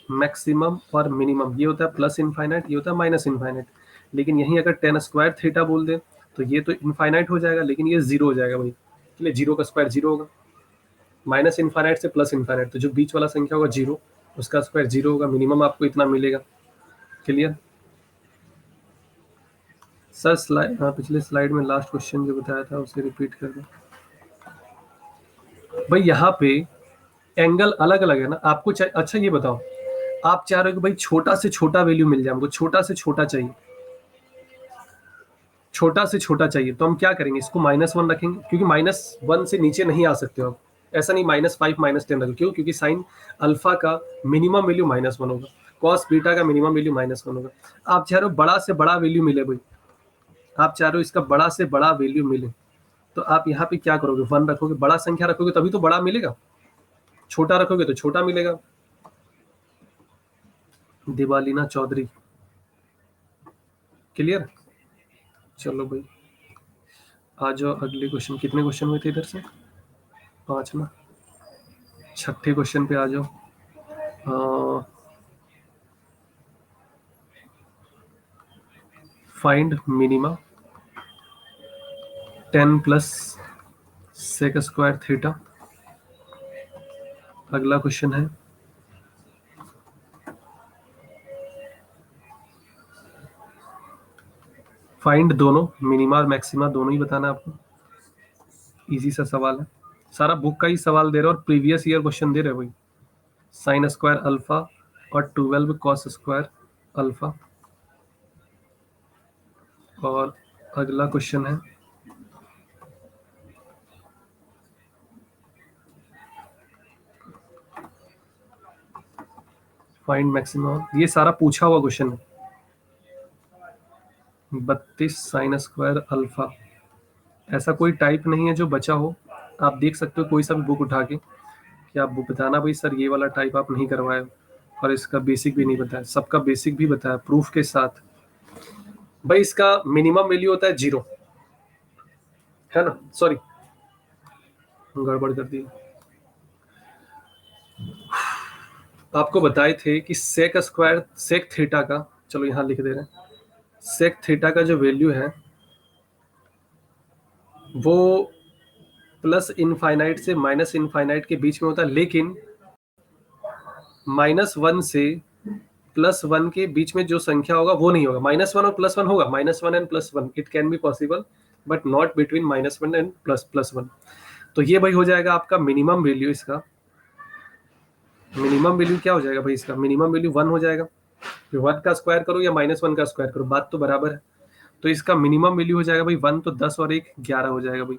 मैक्सिमम और मिनिमम ये होता है प्लस इनफाइनाइट, ये होता है माइनस इनफाइनाइट। लेकिन यहीं अगर टेन स्क्वायर थीटा बोल दे तो ये तो इनफाइनाइट हो जाएगा, लेकिन ये 0 हो जाएगा भाई, इसलिए 0 का स्क्वायर 0 होगा। माइनस इनफाइनाइट से प्लस इनफाइनाइट, तो जो बीच वाला संख्या होगा 0, उसका स्क्वायर 0 होगा। मिनिमम आपको इतना मिलेगा। Clear sir? स्लाइड, हाँ पिछले स्लाइड में लास्ट क्वेश्चन जो बताया था उसे रिपीट कर दो भाई। यहाँ पे एंगल अलग अलग है ना, आपको अच्छा ये बताओ, आप चाह रहे हो कि भाई छोटा से छोटा वैल्यू मिल जाए हमको, छोटा से छोटा चाहिए, छोटा से छोटा चाहिए, तो हम क्या करेंगे, इसको -1 रखेंगे, क्योंकि -1 से नीचे नहीं आ सकते हो आप। ऐसा नहीं -5 -10 रखो, क्यों? क्योंकि साइन अल्फा का मिनिमम वैल्यू -1 होगा, कॉस बीटा का मिनिमम वैल्यू -1 होगा। आप चाह रहे हो बड़ा से बड़ा वैल्यू मिले भाई, आप चाह रहे हो इसका बड़ा से बड़ा वैल्यू मिले, तो आप यहाँ पे क्या करोगे, 1 रखोगे, बड़ा संख्या रखोगे तभी तो बड़ा मिलेगा, छोटा रखोगे तो छोटा मिलेगा। दिवालीना चौधरी, क्लियर? चलो भाई आ जाओ अगले क्वेश्चन। कितने क्वेश्चन हुए थे इधर से, 5 ना। छठे क्वेश्चन पे आ जाओ। Find minima 10 plus sec square theta. अगला क्वेश्चन है फाइंड दोनों मिनिमा और मैक्सिमा दोनों ही बताना है आपको। इजी सा सवाल है, सारा बुक का ही सवाल दे रहे और प्रीवियस ईयर क्वेश्चन दे रहे भाई। साइन स्क्वायर अल्फा और 12 कॉस स्क्वायर अल्फा। और अगला क्वेश्चन है फाइंड मैक्सिमा, ये सारा पूछा हुआ क्वेश्चन है। 32 साइन स्क्वायर अल्फा, ऐसा कोई टाइप नहीं है जो बचा हो, आप देख सकते हो कोई सा भी बुक उठा के कि आप बताना भाई सर ये वाला टाइप आप नहीं करवाए, और इसका बेसिक भी नहीं बताया, सबका बेसिक भी बताया प्रूफ के साथ। भाई इसका मिनिमम वैल्यू होता है 0, है ना, सॉरी गड़बड़ कर दी। आपको बताए थे कि सेक स्क्वायर सेक थीटा का, चलो यहां लिख दे रहे हैं, सेक थीटा का जो वैल्यू है वो प्लस इनफाइनाइट से माइनस इनफाइनाइट के बीच में होता है, लेकिन -1 से +1 के बीच में जो संख्या होगा वो नहीं होगा। -1 और +1 होगा, -1 and +1 it can be possible, but not between -1 and +1। तो ये भाई हो जाएगा आपका मिनिमम वैल्यू। इसका मिनिमम वैल्यू क्या हो जाएगा भाई? इसका मिनिमम वैल्यू 1 हो जाएगा। 1 का स्क्वायर करो या -1 का स्क्वायर करो, बात तो बराबर है। तो इसका मिनिमम वैल्यू हो जाएगा भाई 1, तो 10 और 1 11 हो जाएगा भाई।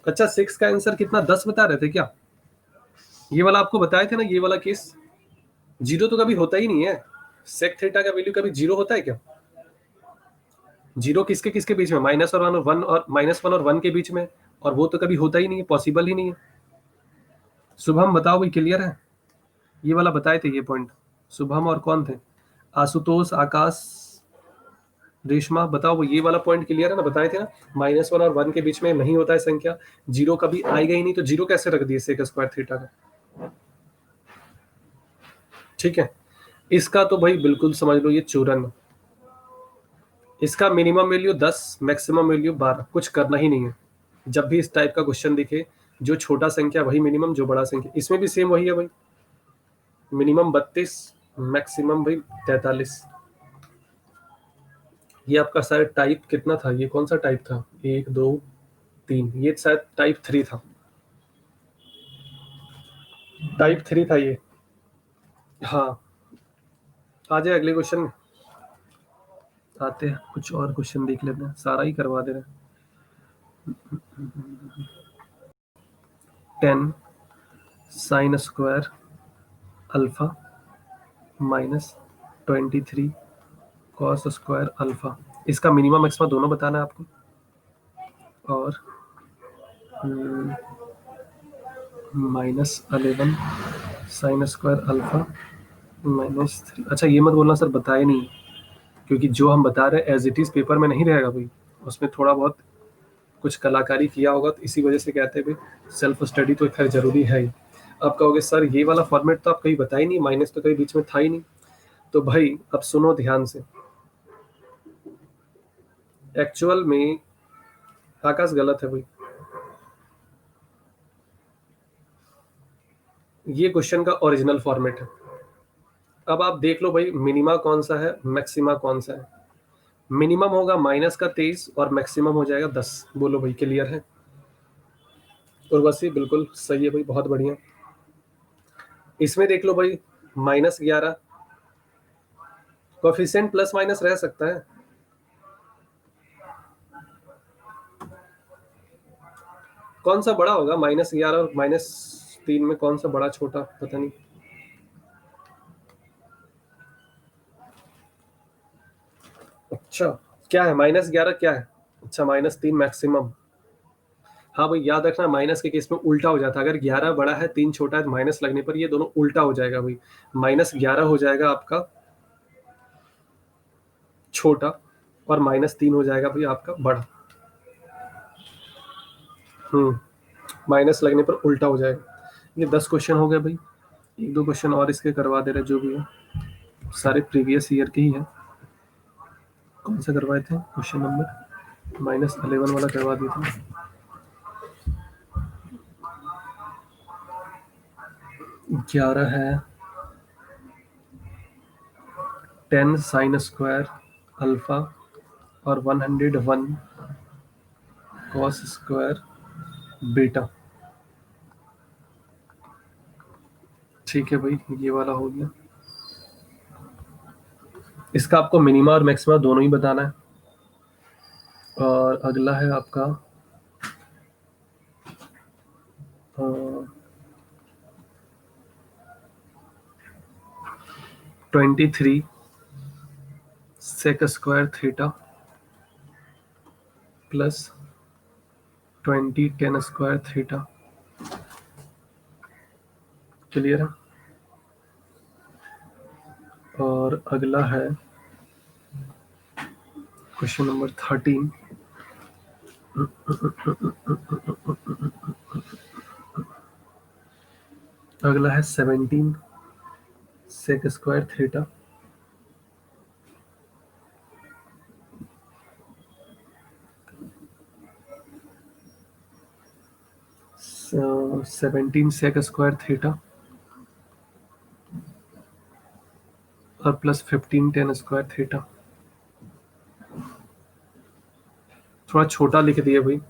अच्छा, 6 का आंसर कितना 10 बता रहे थे क्या? ये वाला आपको बताए थे ना, ये वाला केस। जीरो तो कभी होता ही नहीं है। सेक थीटा का वैल्यू कभी जीरो होता है क्या? जीरो किसके किसके बीच में? -1 और 1 और 1 और -1 और 1 के बीच में, और वो तो कभी होता ही नहीं है, पॉसिबल ही नहीं है। शुभम बताओ भाई, क्लियर है? ये वाला बताए थे ये पॉइंट। शुभम और कौन थे? आशुतोष, आकाश, रेशमा, बताओ भाई ये वाला पॉइंट क्लियर है ना? बताए थे ना, -1 और 1 के बीच में नहीं होता है संख्या, जीरो कभी आएगा ही नहीं, तो जीरो कैसे रख दिए सेक स्क्वायर थीटा का? ठीक है, इसका तो भाई बिल्कुल समझ लो ये चूरन। इसका मिनिमम वैल्यू 10, मैक्सिमम वैल्यू 12, कुछ करना ही नहीं है। जब भी इस टाइप का क्वेश्चन दिखे, जो छोटा संख्या वही मिनिमम, जो बड़ा संख्या, इसमें भी सेम वही है भाई। मिनिमम 32, मैक्सिमम भाई 43। ये आपका शायद टाइप कितना था? ये कौन सा टाइप था? 1 2 3, ये शायद टाइप 3 था। टाइप 3 था ये। हाँ, आ जाए अगले क्वेश्चन में। आते हैं, कुछ और क्वेश्चन देख लेते हैं, सारा ही करवा दे रहे हैं। 10 sine square alpha -23 cos square alpha. इसका मिनिमम मैक्सिमम दोनों बताना है आपको। और -11 साइन स्क्वायर अल्फा -3। अच्छा, ये मत बोलना सर बताए नहीं, क्योंकि जो हम बता रहे हैं एज इट इज पेपर में नहीं रहेगा भाई, उसमें थोड़ा बहुत कुछ कलाकारी किया होगा, तो इसी वजह से कहते हैं भाई सेल्फ स्टडी तो खैर जरूरी है ही। आप कहोगे सर ये वाला फॉर्मेट तो आप कहीं बताया ही नहीं, माइनस तो कहीं बीच में था ही नहीं। तो भाई अब सुनो ध्यान से। एक्चुअल में आकाश गलत है भाई। ये क्वेश्चन का ओरिजिनल फॉर्मेट है। अब आप देख लो भाई, मिनिमा कौन सा है, मैक्सिमा कौन सा है। मिनिमम होगा -23 और मैक्सिमम हो जाएगा 10। बोलो भाई, क्लियर है? उर्वशी बिल्कुल सही है भाई, बहुत बढ़िया। इसमें देख लो भाई, -11, कोफिशिएंट प्लस माइनस रह सकता है। कौन सा बड़ा होगा? -11 और -3 में कौन सा बड़ा छोटा, पता नहीं। अच्छा, क्या है -11 क्या है? अच्छा, -3 मैक्सिमम। हाँ भाई, याद रखना माइनस के केस में उल्टा हो जाता है। अगर 11 बड़ा है 3 छोटा है, तो माइनस लगने पर ये दोनों उल्टा हो जाएगा भाई। -11 हो जाएगा आपका छोटा, और -3 हो जाएगा भाई आपका बड़ा। माइनस लगने पर उल्टा हो जाएगा। ये 10 क्वेश्चन हो गए भाई। एक दो क्वेश्चन और इसके करवा दे रहे, जो भी है सारे प्रीवियस ईयर के ही है। कौन सा करवाए थे क्वेश्चन नंबर? -11 वाला करवा दिया था। 11 है 10 साइन स्क्वायर अल्फा और 101 कॉस स्क्वायर बीटा। ठीक है भाई, ये वाला हो गया। इसका आपको मिनिमा और मैक्सिमा दोनों ही बताना है। और अगला है आपका 23 sec square theta plus 20 tan square theta. Clear है? और अगला है क्वेश्चन नंबर 13। अगला है 17 sec square theta 17 sec square theta और प्लस 15 टेन स्क्वायर थीटा। थोड़ा छोटा लिख दिया भाई,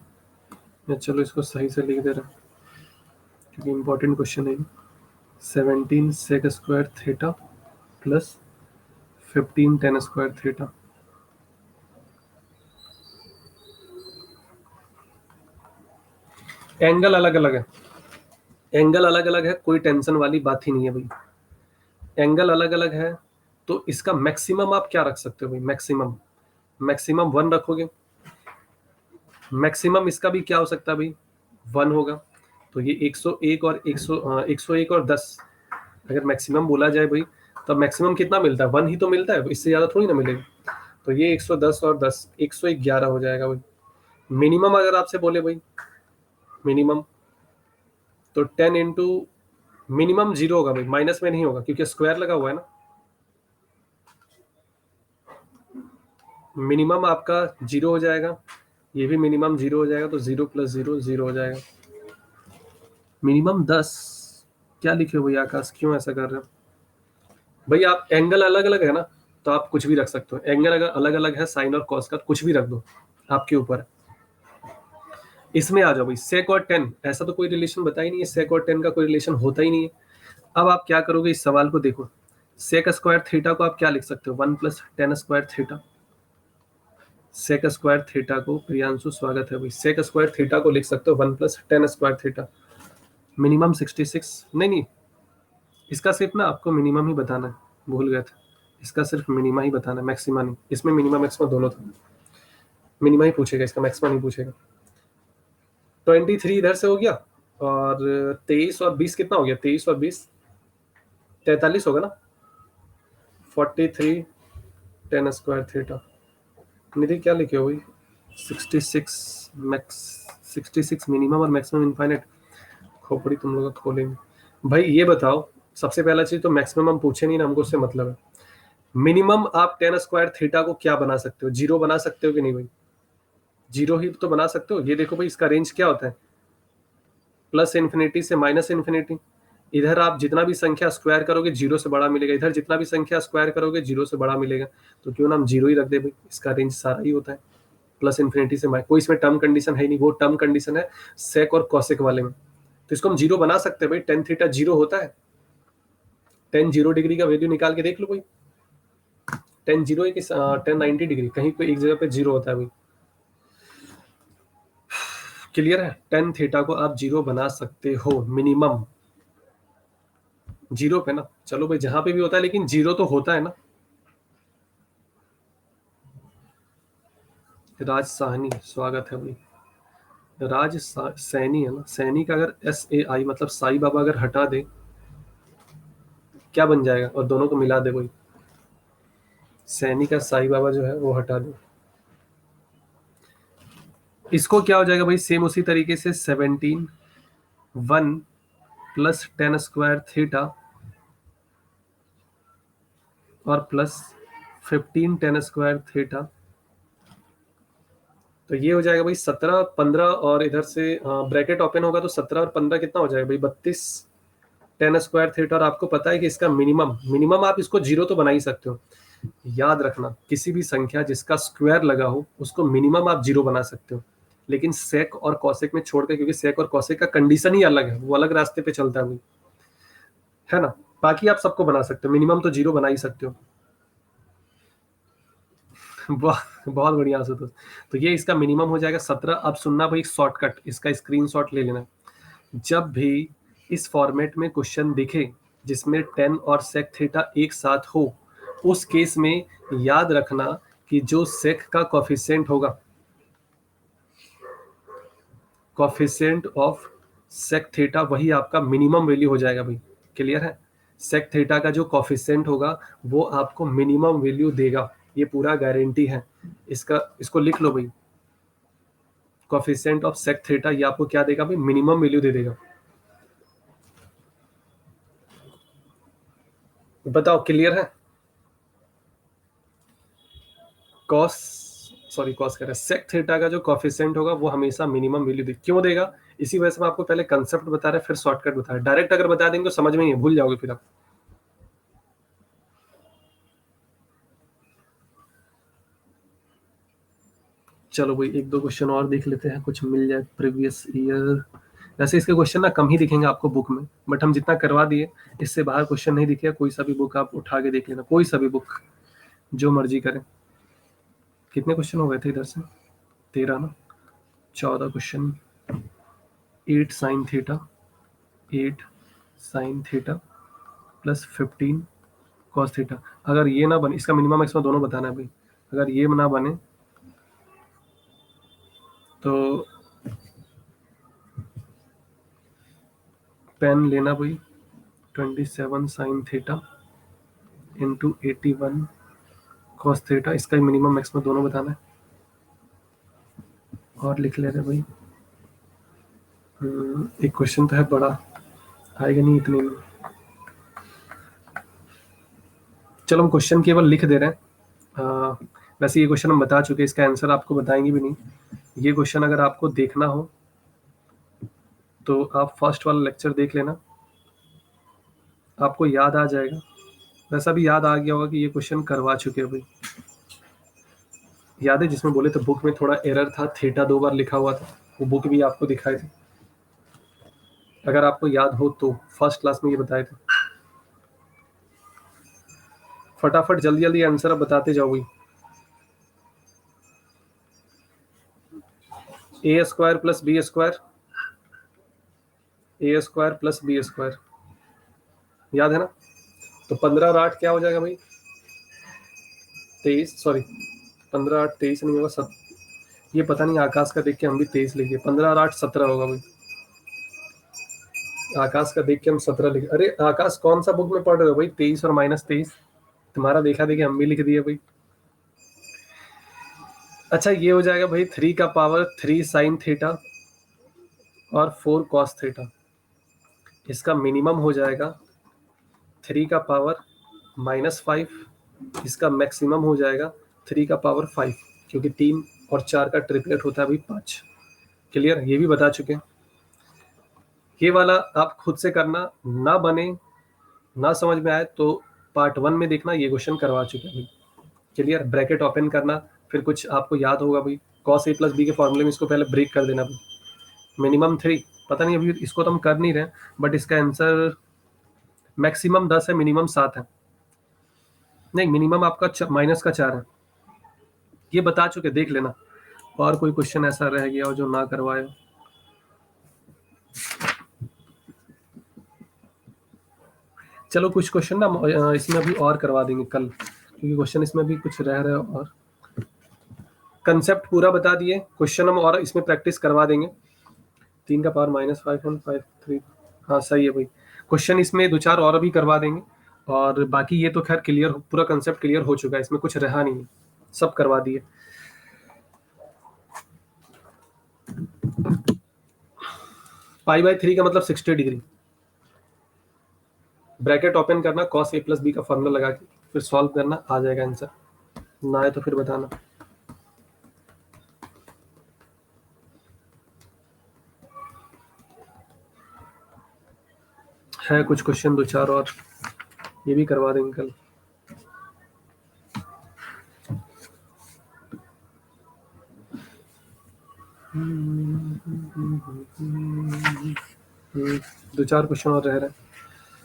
मैं चलो इसको सही से लिख दे रहा क्योंकि इंपॉर्टेंट क्वेश्चन है। 17 sec square theta plus 15 tan square theta. Angle अलग अलग है, एंगल अलग अलग है, कोई टेंशन वाली बात ही नहीं है भाई। एंगल अलग अलग है तो इसका मैक्सिमम आप क्या रख सकते हो भाई? मैक्सिमम, मैक्सिमम 1 रखोगे। मैक्सिमम इसका भी क्या हो सकता है भाई? 1 होगा। तो ये 101 और 101 और 10 अगर मैक्सिमम बोला जाए भाई, तो मैक्सिमम कितना मिलता है? 1 ही तो मिलता है, इससे ज्यादा थोड़ी ना मिलेगा। तो ये 110 और 10 111 हो जाएगा भाई। मिनिमम अगर आपसे बोले भाई मिनिमम, तो 10 इंटू मिनिमम 0 होगा भाई, माइनस में नहीं होगा क्योंकि स्क्वायर लगा हुआ है ना। मिनिमम आपका 0 हो जाएगा, ये भी मिनिमम 0 हो जाएगा, तो 0 प्लस 0 0 हो जाएगा। मिनिमम 10 क्या लिखे हो भाई आकाश, क्यों ऐसा कर रहे हो भाई? आप एंगल अलग अलग है ना, तो आप कुछ भी रख सकते हो। एंगल अगर अलग अलग है साइन और कॉस का, कुछ भी रख दो, आपके ऊपर। इसमें आ जाओ भाई, सेक और टेन, ऐसा तो कोई रिलेशन बता ही नहीं है, सेक और टेन का कोई रिलेशन होता ही नहीं है। अब आप क्या करोगे, इस सवाल को देखो। सेक स्क्वायर थीटा को आप क्या लिख सकते हो? 1 plus tan square theta. Sec square theta को, प्रियांशु स्वागत है भाई, सेक स्क्वायर थीटा को लिख सकते हो 1 plus tan square theta. Minimum 66, नहीं, इसका सिर्फ ना आपको मिनिमम ही बताना है, भूल गए थे। इसका सिर्फ मिनिमा ही बताना है, मैक्सिमा नहीं। इसमें मिनिमम मैक्सिमा दोनों था, मिनिमा ही पूछेगा, इसका मैक्सिमा नहीं पूछेगा। 23 इधर से हो गया, और 23 और 20 कितना हो गया? 23 और 20 43 होगा ना। 43 टेन स्क्वायर थीटा। निधि क्या लिखे हो भाई? 66 मैक्स, 66 मिनिमम और मैक्सिमम इनफाइनाइट। खोपड़ी तुम लोग खोलेंगे भाई। ये बताओ, सबसे पहला चीज तो मैक्सिमम हम पूछे नहीं ना, हमको उससे मतलब है। मिनिमम आप टेन स्क्वायर थीटा को क्या बना सकते हो? 0 बना सकते हो कि नहीं भाई? 0 ही तो बना सकते हो। ये देखो भाई, इसका रेंज क्या होता है? प्लस इन्फिनिटी से माइनस इन्फिनिटी। इधर आप जितना भी संख्या स्क्वायर करोगे 0 से बड़ा मिलेगा, इधर जितना भी संख्या स्क्वायर करोगे 0 से बड़ा मिलेगा। तो क्यों ना हम 0 ही रख दे भाई, इसका रेंज सारा ही होता है प्लस इन्फिनिटी से माइनस। कोई इसमें टर्म कंडीशन है नहीं, वो टर्म कंडीशन है सेक और कॉसेक वाले में। तो इसको हम 0 बना सकते हैं भाई। टेन थीटा 0 होता है। टेन 0 डिग्री का वैल्यू निकाल के देख लो भाई। टेन 0 है कि 10 90 डिग्री, कहीं कोई एक जगह पे 0 होता है भाई। क्लियर है? टेन थीटा को आप 0 बना सकते हो मिनिमम 0 पे ना। चलो भाई, जहां पे भी होता है लेकिन 0 तो होता है ना। राज साहनी स्वागत है भाई। सैनी है ना, सैनी का अगर SAI मतलब साई बाबा अगर हटा दे, क्या बन जाएगा? और दोनों को मिला दे भाई, सैनी का साई बाबा जो है वो हटा दे, इसको क्या हो जाएगा भाई? सेम उसी तरीके से 17 1 प्लस टेन स्क्वायर थीटा और प्लस 15 टेन स्क्वायर थीटा। तो ये हो जाएगा भाई 17 15, और इधर से ब्रैकेट ओपन होगा तो 17 और 15 कितना हो जाएगा भाई? 32 टेन स्क्वायर थीटा। और आपको पता है कि इसका मिनिमम, मिनिमम आप इसको 0 तो बना ही सकते हो। याद रखना, किसी भी संख्या जिसका स्क्वायर लगा हो उसको मिनिमम आप 0 बना सकते हो। लेकिन सेक और कॉसेक में छोड़कर, क्योंकि सेक और कॉसेक का कंडीशन ही अलग है, वो अलग रास्ते पे चलता है भाई, है ना। बाकी आप सबको बना सकते हो, मिनिमम तो 0 बना ही सकते हो। बहुत बढ़िया आशुतोष। तो ये इसका मिनिमम हो जाएगा 17। अब सुनना भाई, शॉर्टकट, इसका स्क्रीनशॉट ले लेना। जब भी इस फॉर्मेट में क्वेश्चन दिखे जिसमें टेन और सेक थीटा एक साथ हो, उस केस में याद रखना कि जो सेक का कॉफिशिएंट होगा, कॉफिशिएंट ऑफ सेक थीटा, वही आपका मिनिमम वैल्यू हो जाएगा भाई। क्लियर है? सेक थीटा का जो कॉफिशिएंट होगा वो आपको मिनिमम वैल्यू देगा, ये पूरा गारंटी है इसका। इसको लिख लो भाई, कॉफिशिएंट ऑफ सेक थीटा, ये आपको क्या देगा भाई? मिनिमम वैल्यू दे देगा। बताओ, क्लियर है? कॉस सॉरी कॉस कह रहे हैं, सेक थीटा का जो कॉफिशिएंट होगा वो हमेशा मिनिमम वैल्यू दे, क्यों देगा, इसी वजह से मैं आपको पहले कंसेप्ट बता रहा है फिर शॉर्टकट बता रहा है। डायरेक्ट अगर बता देंगे तो समझ में नहीं है, भूल जाओगे फिर आप। चलो भाई एक दो क्वेश्चन और देख लेते हैं, कुछ मिल जाए प्रीवियस ईयर। वैसे इसके क्वेश्चन ना कम ही दिखेंगे आपको बुक में, बट हम जितना करवा दिए इससे बाहर क्वेश्चन नहीं दिखे। कोई सा भी बुक आप उठा के देख लेना, कोई सा भी बुक जो मर्जी करें। कितने क्वेश्चन हो गए थे इधर से, 13 ना, 14 question. 8 sine theta, 8 sign theta plus 15 cos theta. अगर ये ना बने, इसका मिनिमम मैक्सिमम दोनों बताना है भाई। अगर ये ना बने तो पेन लेना भाई, 27 sine theta into 81 cos theta, इसका मिनिमम मैक्सिमम दोनों बताना है। और लिख ले रहे भाई। एक क्वेश्चन तो है बड़ा, आएगा नहीं इतने में। चलो हम क्वेश्चन केवल लिख दे रहे हैं। वैसे ये क्वेश्चन हम बता चुके हैं, इसका आंसर आपको बताएंगे भी नहीं। ये क्वेश्चन अगर आपको देखना हो तो आप फर्स्ट वाला लेक्चर देख लेना, आपको याद आ जाएगा। वैसा भी याद आ गया होगा कि ये क्वेश्चन करवा चुके हैं भाई। याद है जिसमें बोले थे बुक में थोड़ा एरर था, थीटा 2 बार लिखा हुआ था, वो बुक भी आपको दिखाए थे। अगर आपको याद हो तो फर्स्ट क्लास में ये बताए थे। फटाफट जल्दी जल्दी आंसर अब बताते जाओ भाई। ए स्क्वायर प्लस बी स्क्वायर, ए स्क्वायर प्लस बी स्क्वायर, याद है ना। तो 15 और 8 क्या हो जाएगा भाई, 23। सॉरी 15 8 23 नहीं होगा, ये पता नहीं, आकाश का देख के हम भी 23 लिखे। 15 और 8 17 होगा भाई। आकाश का देख के हम 17 लिखे। अरे आकाश कौन सा बुक में पढ़ रहे हो भाई, 23 और -23? तुम्हारा देखा देखिए हम भी लिख दिए भाई। अच्छा ये हो जाएगा भाई 3 का पावर 3 साइन थीटा और 4 कॉस थीटा। इसका मिनिमम हो जाएगा 3 का पावर -5, इसका मैक्सिमम हो जाएगा 3 का पावर 5, क्योंकि 3 और 4 का ट्रिपलेट होता है भाई 5। क्लियर, ये भी बता चुके हैं। ये वाला आप खुद से करना, ना बने ना समझ में आए तो पार्ट 1 में देखना, ये क्वेश्चन करवा चुके हैं भाई। क्लियर, ब्रैकेट ओपन करना, फिर कुछ आपको याद होगा भाई, cos a प्लस बी के फॉर्मूले में इसको पहले ब्रेक कर देना भाई। मिनिमम 3, पता नहीं अभी इसको तो हम कर नहीं रहे, बट इसका आंसर मैक्सिमम 10 है, मिनिमम 7 है। नहीं मिनिमम आपका माइनस का 4 है, ये बता चुके, देख लेना। और कोई क्वेश्चन ऐसा रह गया हो जो ना करवाए हो। चलो कुछ क्वेश्चन ना इसमें अभी और करवा देंगे कल, क्योंकि क्वेश्चन इसमें भी कुछ रह रहे हो। और कंसेप्ट पूरा बता दिए, क्वेश्चन हम और इसमें प्रैक्टिस करवा देंगे। 3 का पावर -5 1 5 3, हाँ सही है भाई। क्वेश्चन इसमें 2 4 और भी करवा देंगे, और बाकी ये तो खैर क्लियर, पूरा कंसेप्ट क्लियर हो चुका है, इसमें कुछ रहा नहीं है, सब करवा दिए। π/3 का मतलब 60 डिग्री। ब्रैकेट ओपन करना, cos a प्लस बी का फॉर्मूला लगा के फिर सॉल्व करना, आ जाएगा आंसर। ना आए तो फिर बताना। है कुछ क्वेश्चन 2 4 और, ये भी करवा देंगे कल। दो चार क्वेश्चन और रह रहे,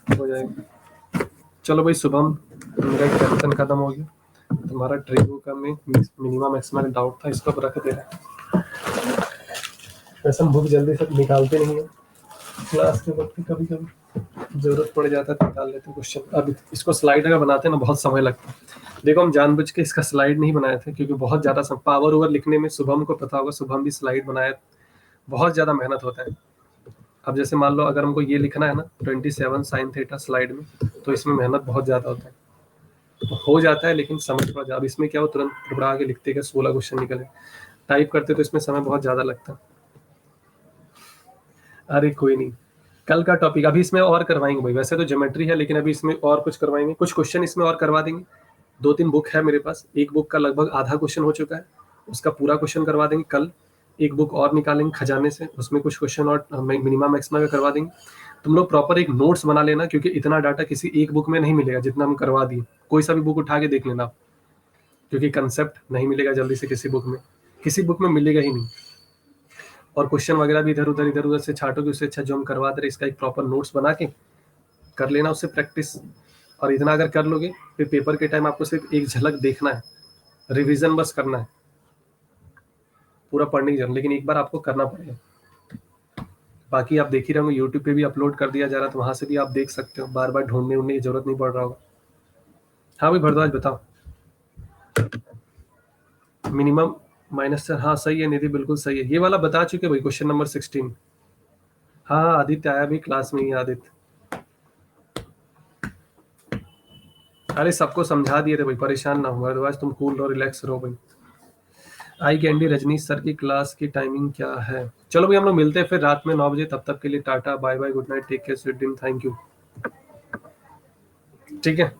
हो जाएगा। चलो भाई शुभम, मेरा एक टेंशन खत्म हो गया। तुम्हारा ट्रिगो का में मिनिमम मैक्सिमम डाउट था, इसको रख दे रहे। वैसे हम बुक जल्दी से निकालते नहीं है, क्लास के वक्त कभी कभी जरूरत पड़ जाता है निकाल लेते क्वेश्चन। अब इसको स्लाइड अगर बनाते हैं ना बहुत समय लगता है। देखो हम जानबूझ के इसका स्लाइड नहीं बनाए थे, क्योंकि बहुत ज़्यादा पावर ओवर लिखने में शुभम को पता होगा, शुभम भी स्लाइड बनाए, बहुत ज़्यादा मेहनत होता है। अब जैसे मान लो अगर हमको ये लिखना है ना 27 साइन थीटा स्लाइड में, तो इसमें मेहनत बहुत ज़्यादा होता है, तो हो जाता है लेकिन समय थोड़ा ज़्यादा। अब इसमें क्या हो, तुरंत टुकड़ा के लिखते हैं 16 क्वेश्चन निकले, टाइप करते तो इसमें समय बहुत ज़्यादा लगता है। अरे कोई नहीं, कल का टॉपिक अभी इसमें और करवाएंगे भाई। वैसे तो ज्योमेट्री है, लेकिन अभी इसमें और कुछ करवाएंगे, कुछ क्वेश्चन इसमें और करवा देंगे। 2 3 बुक है मेरे पास, एक बुक का लगभग आधा क्वेश्चन हो चुका है, उसका पूरा क्वेश्चन करवा देंगे कल। एक बुक और निकालेंगे खजाने से, उसमें कुछ क्वेश्चन और मिनिमम मैक्सिमम का करवा देंगे। तुम लोग प्रॉपर एक नोट्स बना लेना, क्योंकि इतना डाटा किसी एक बुक में नहीं मिलेगा जितना हम करवा दिए। कोई सा भी बुक उठा के देख लेना, क्योंकि कंसेप्ट नहीं मिलेगा जल्दी से किसी बुक में, किसी बुक में मिलेगा ही नहीं। और क्वेश्चन वगैरह भी इधर उधर से छाटोगे, उससे अच्छा जो हम करवा दे रहे इसका एक प्रॉपर नोट्स बना के कर लेना उससे प्रैक्टिस। और इतना अगर कर लोगे, फिर पेपर के टाइम आपको सिर्फ एक झलक देखना है, रिवीजन बस करना है, पूरा पढ़ने की जरूरत, लेकिन एक बार आपको करना पड़ेगा। बाकी आप देख ही रहोगे यूट्यूब पे भी अपलोड कर दिया जा रहा है, तो वहां से भी आप देख सकते हो, बार बार ढूंढने उड़ने की जरूरत नहीं पड़ रहा होगा। हाँ भाई भरद्वाज बताओ। मिनिमम माइनस सर, हाँ सही है निधि, बिल्कुल सही है, ये वाला बता चुके भाई, क्वेश्चन नंबर 16। हाँ हाँ आदित्य आया भी क्लास में ही, आदित्य। अरे सबको समझा दिए थे भाई, परेशान ना हो भरद्वाज, तुम कूल रहो, रिलैक्स रहो भाई। आई कैंडी रजनीश सर की क्लास की टाइमिंग क्या है? चलो भाई हम लोग मिलते हैं फिर रात में 9 बजे, तब तक के लिए tata bye bye, good night, take care, sweet dream, thank you. ठीक है।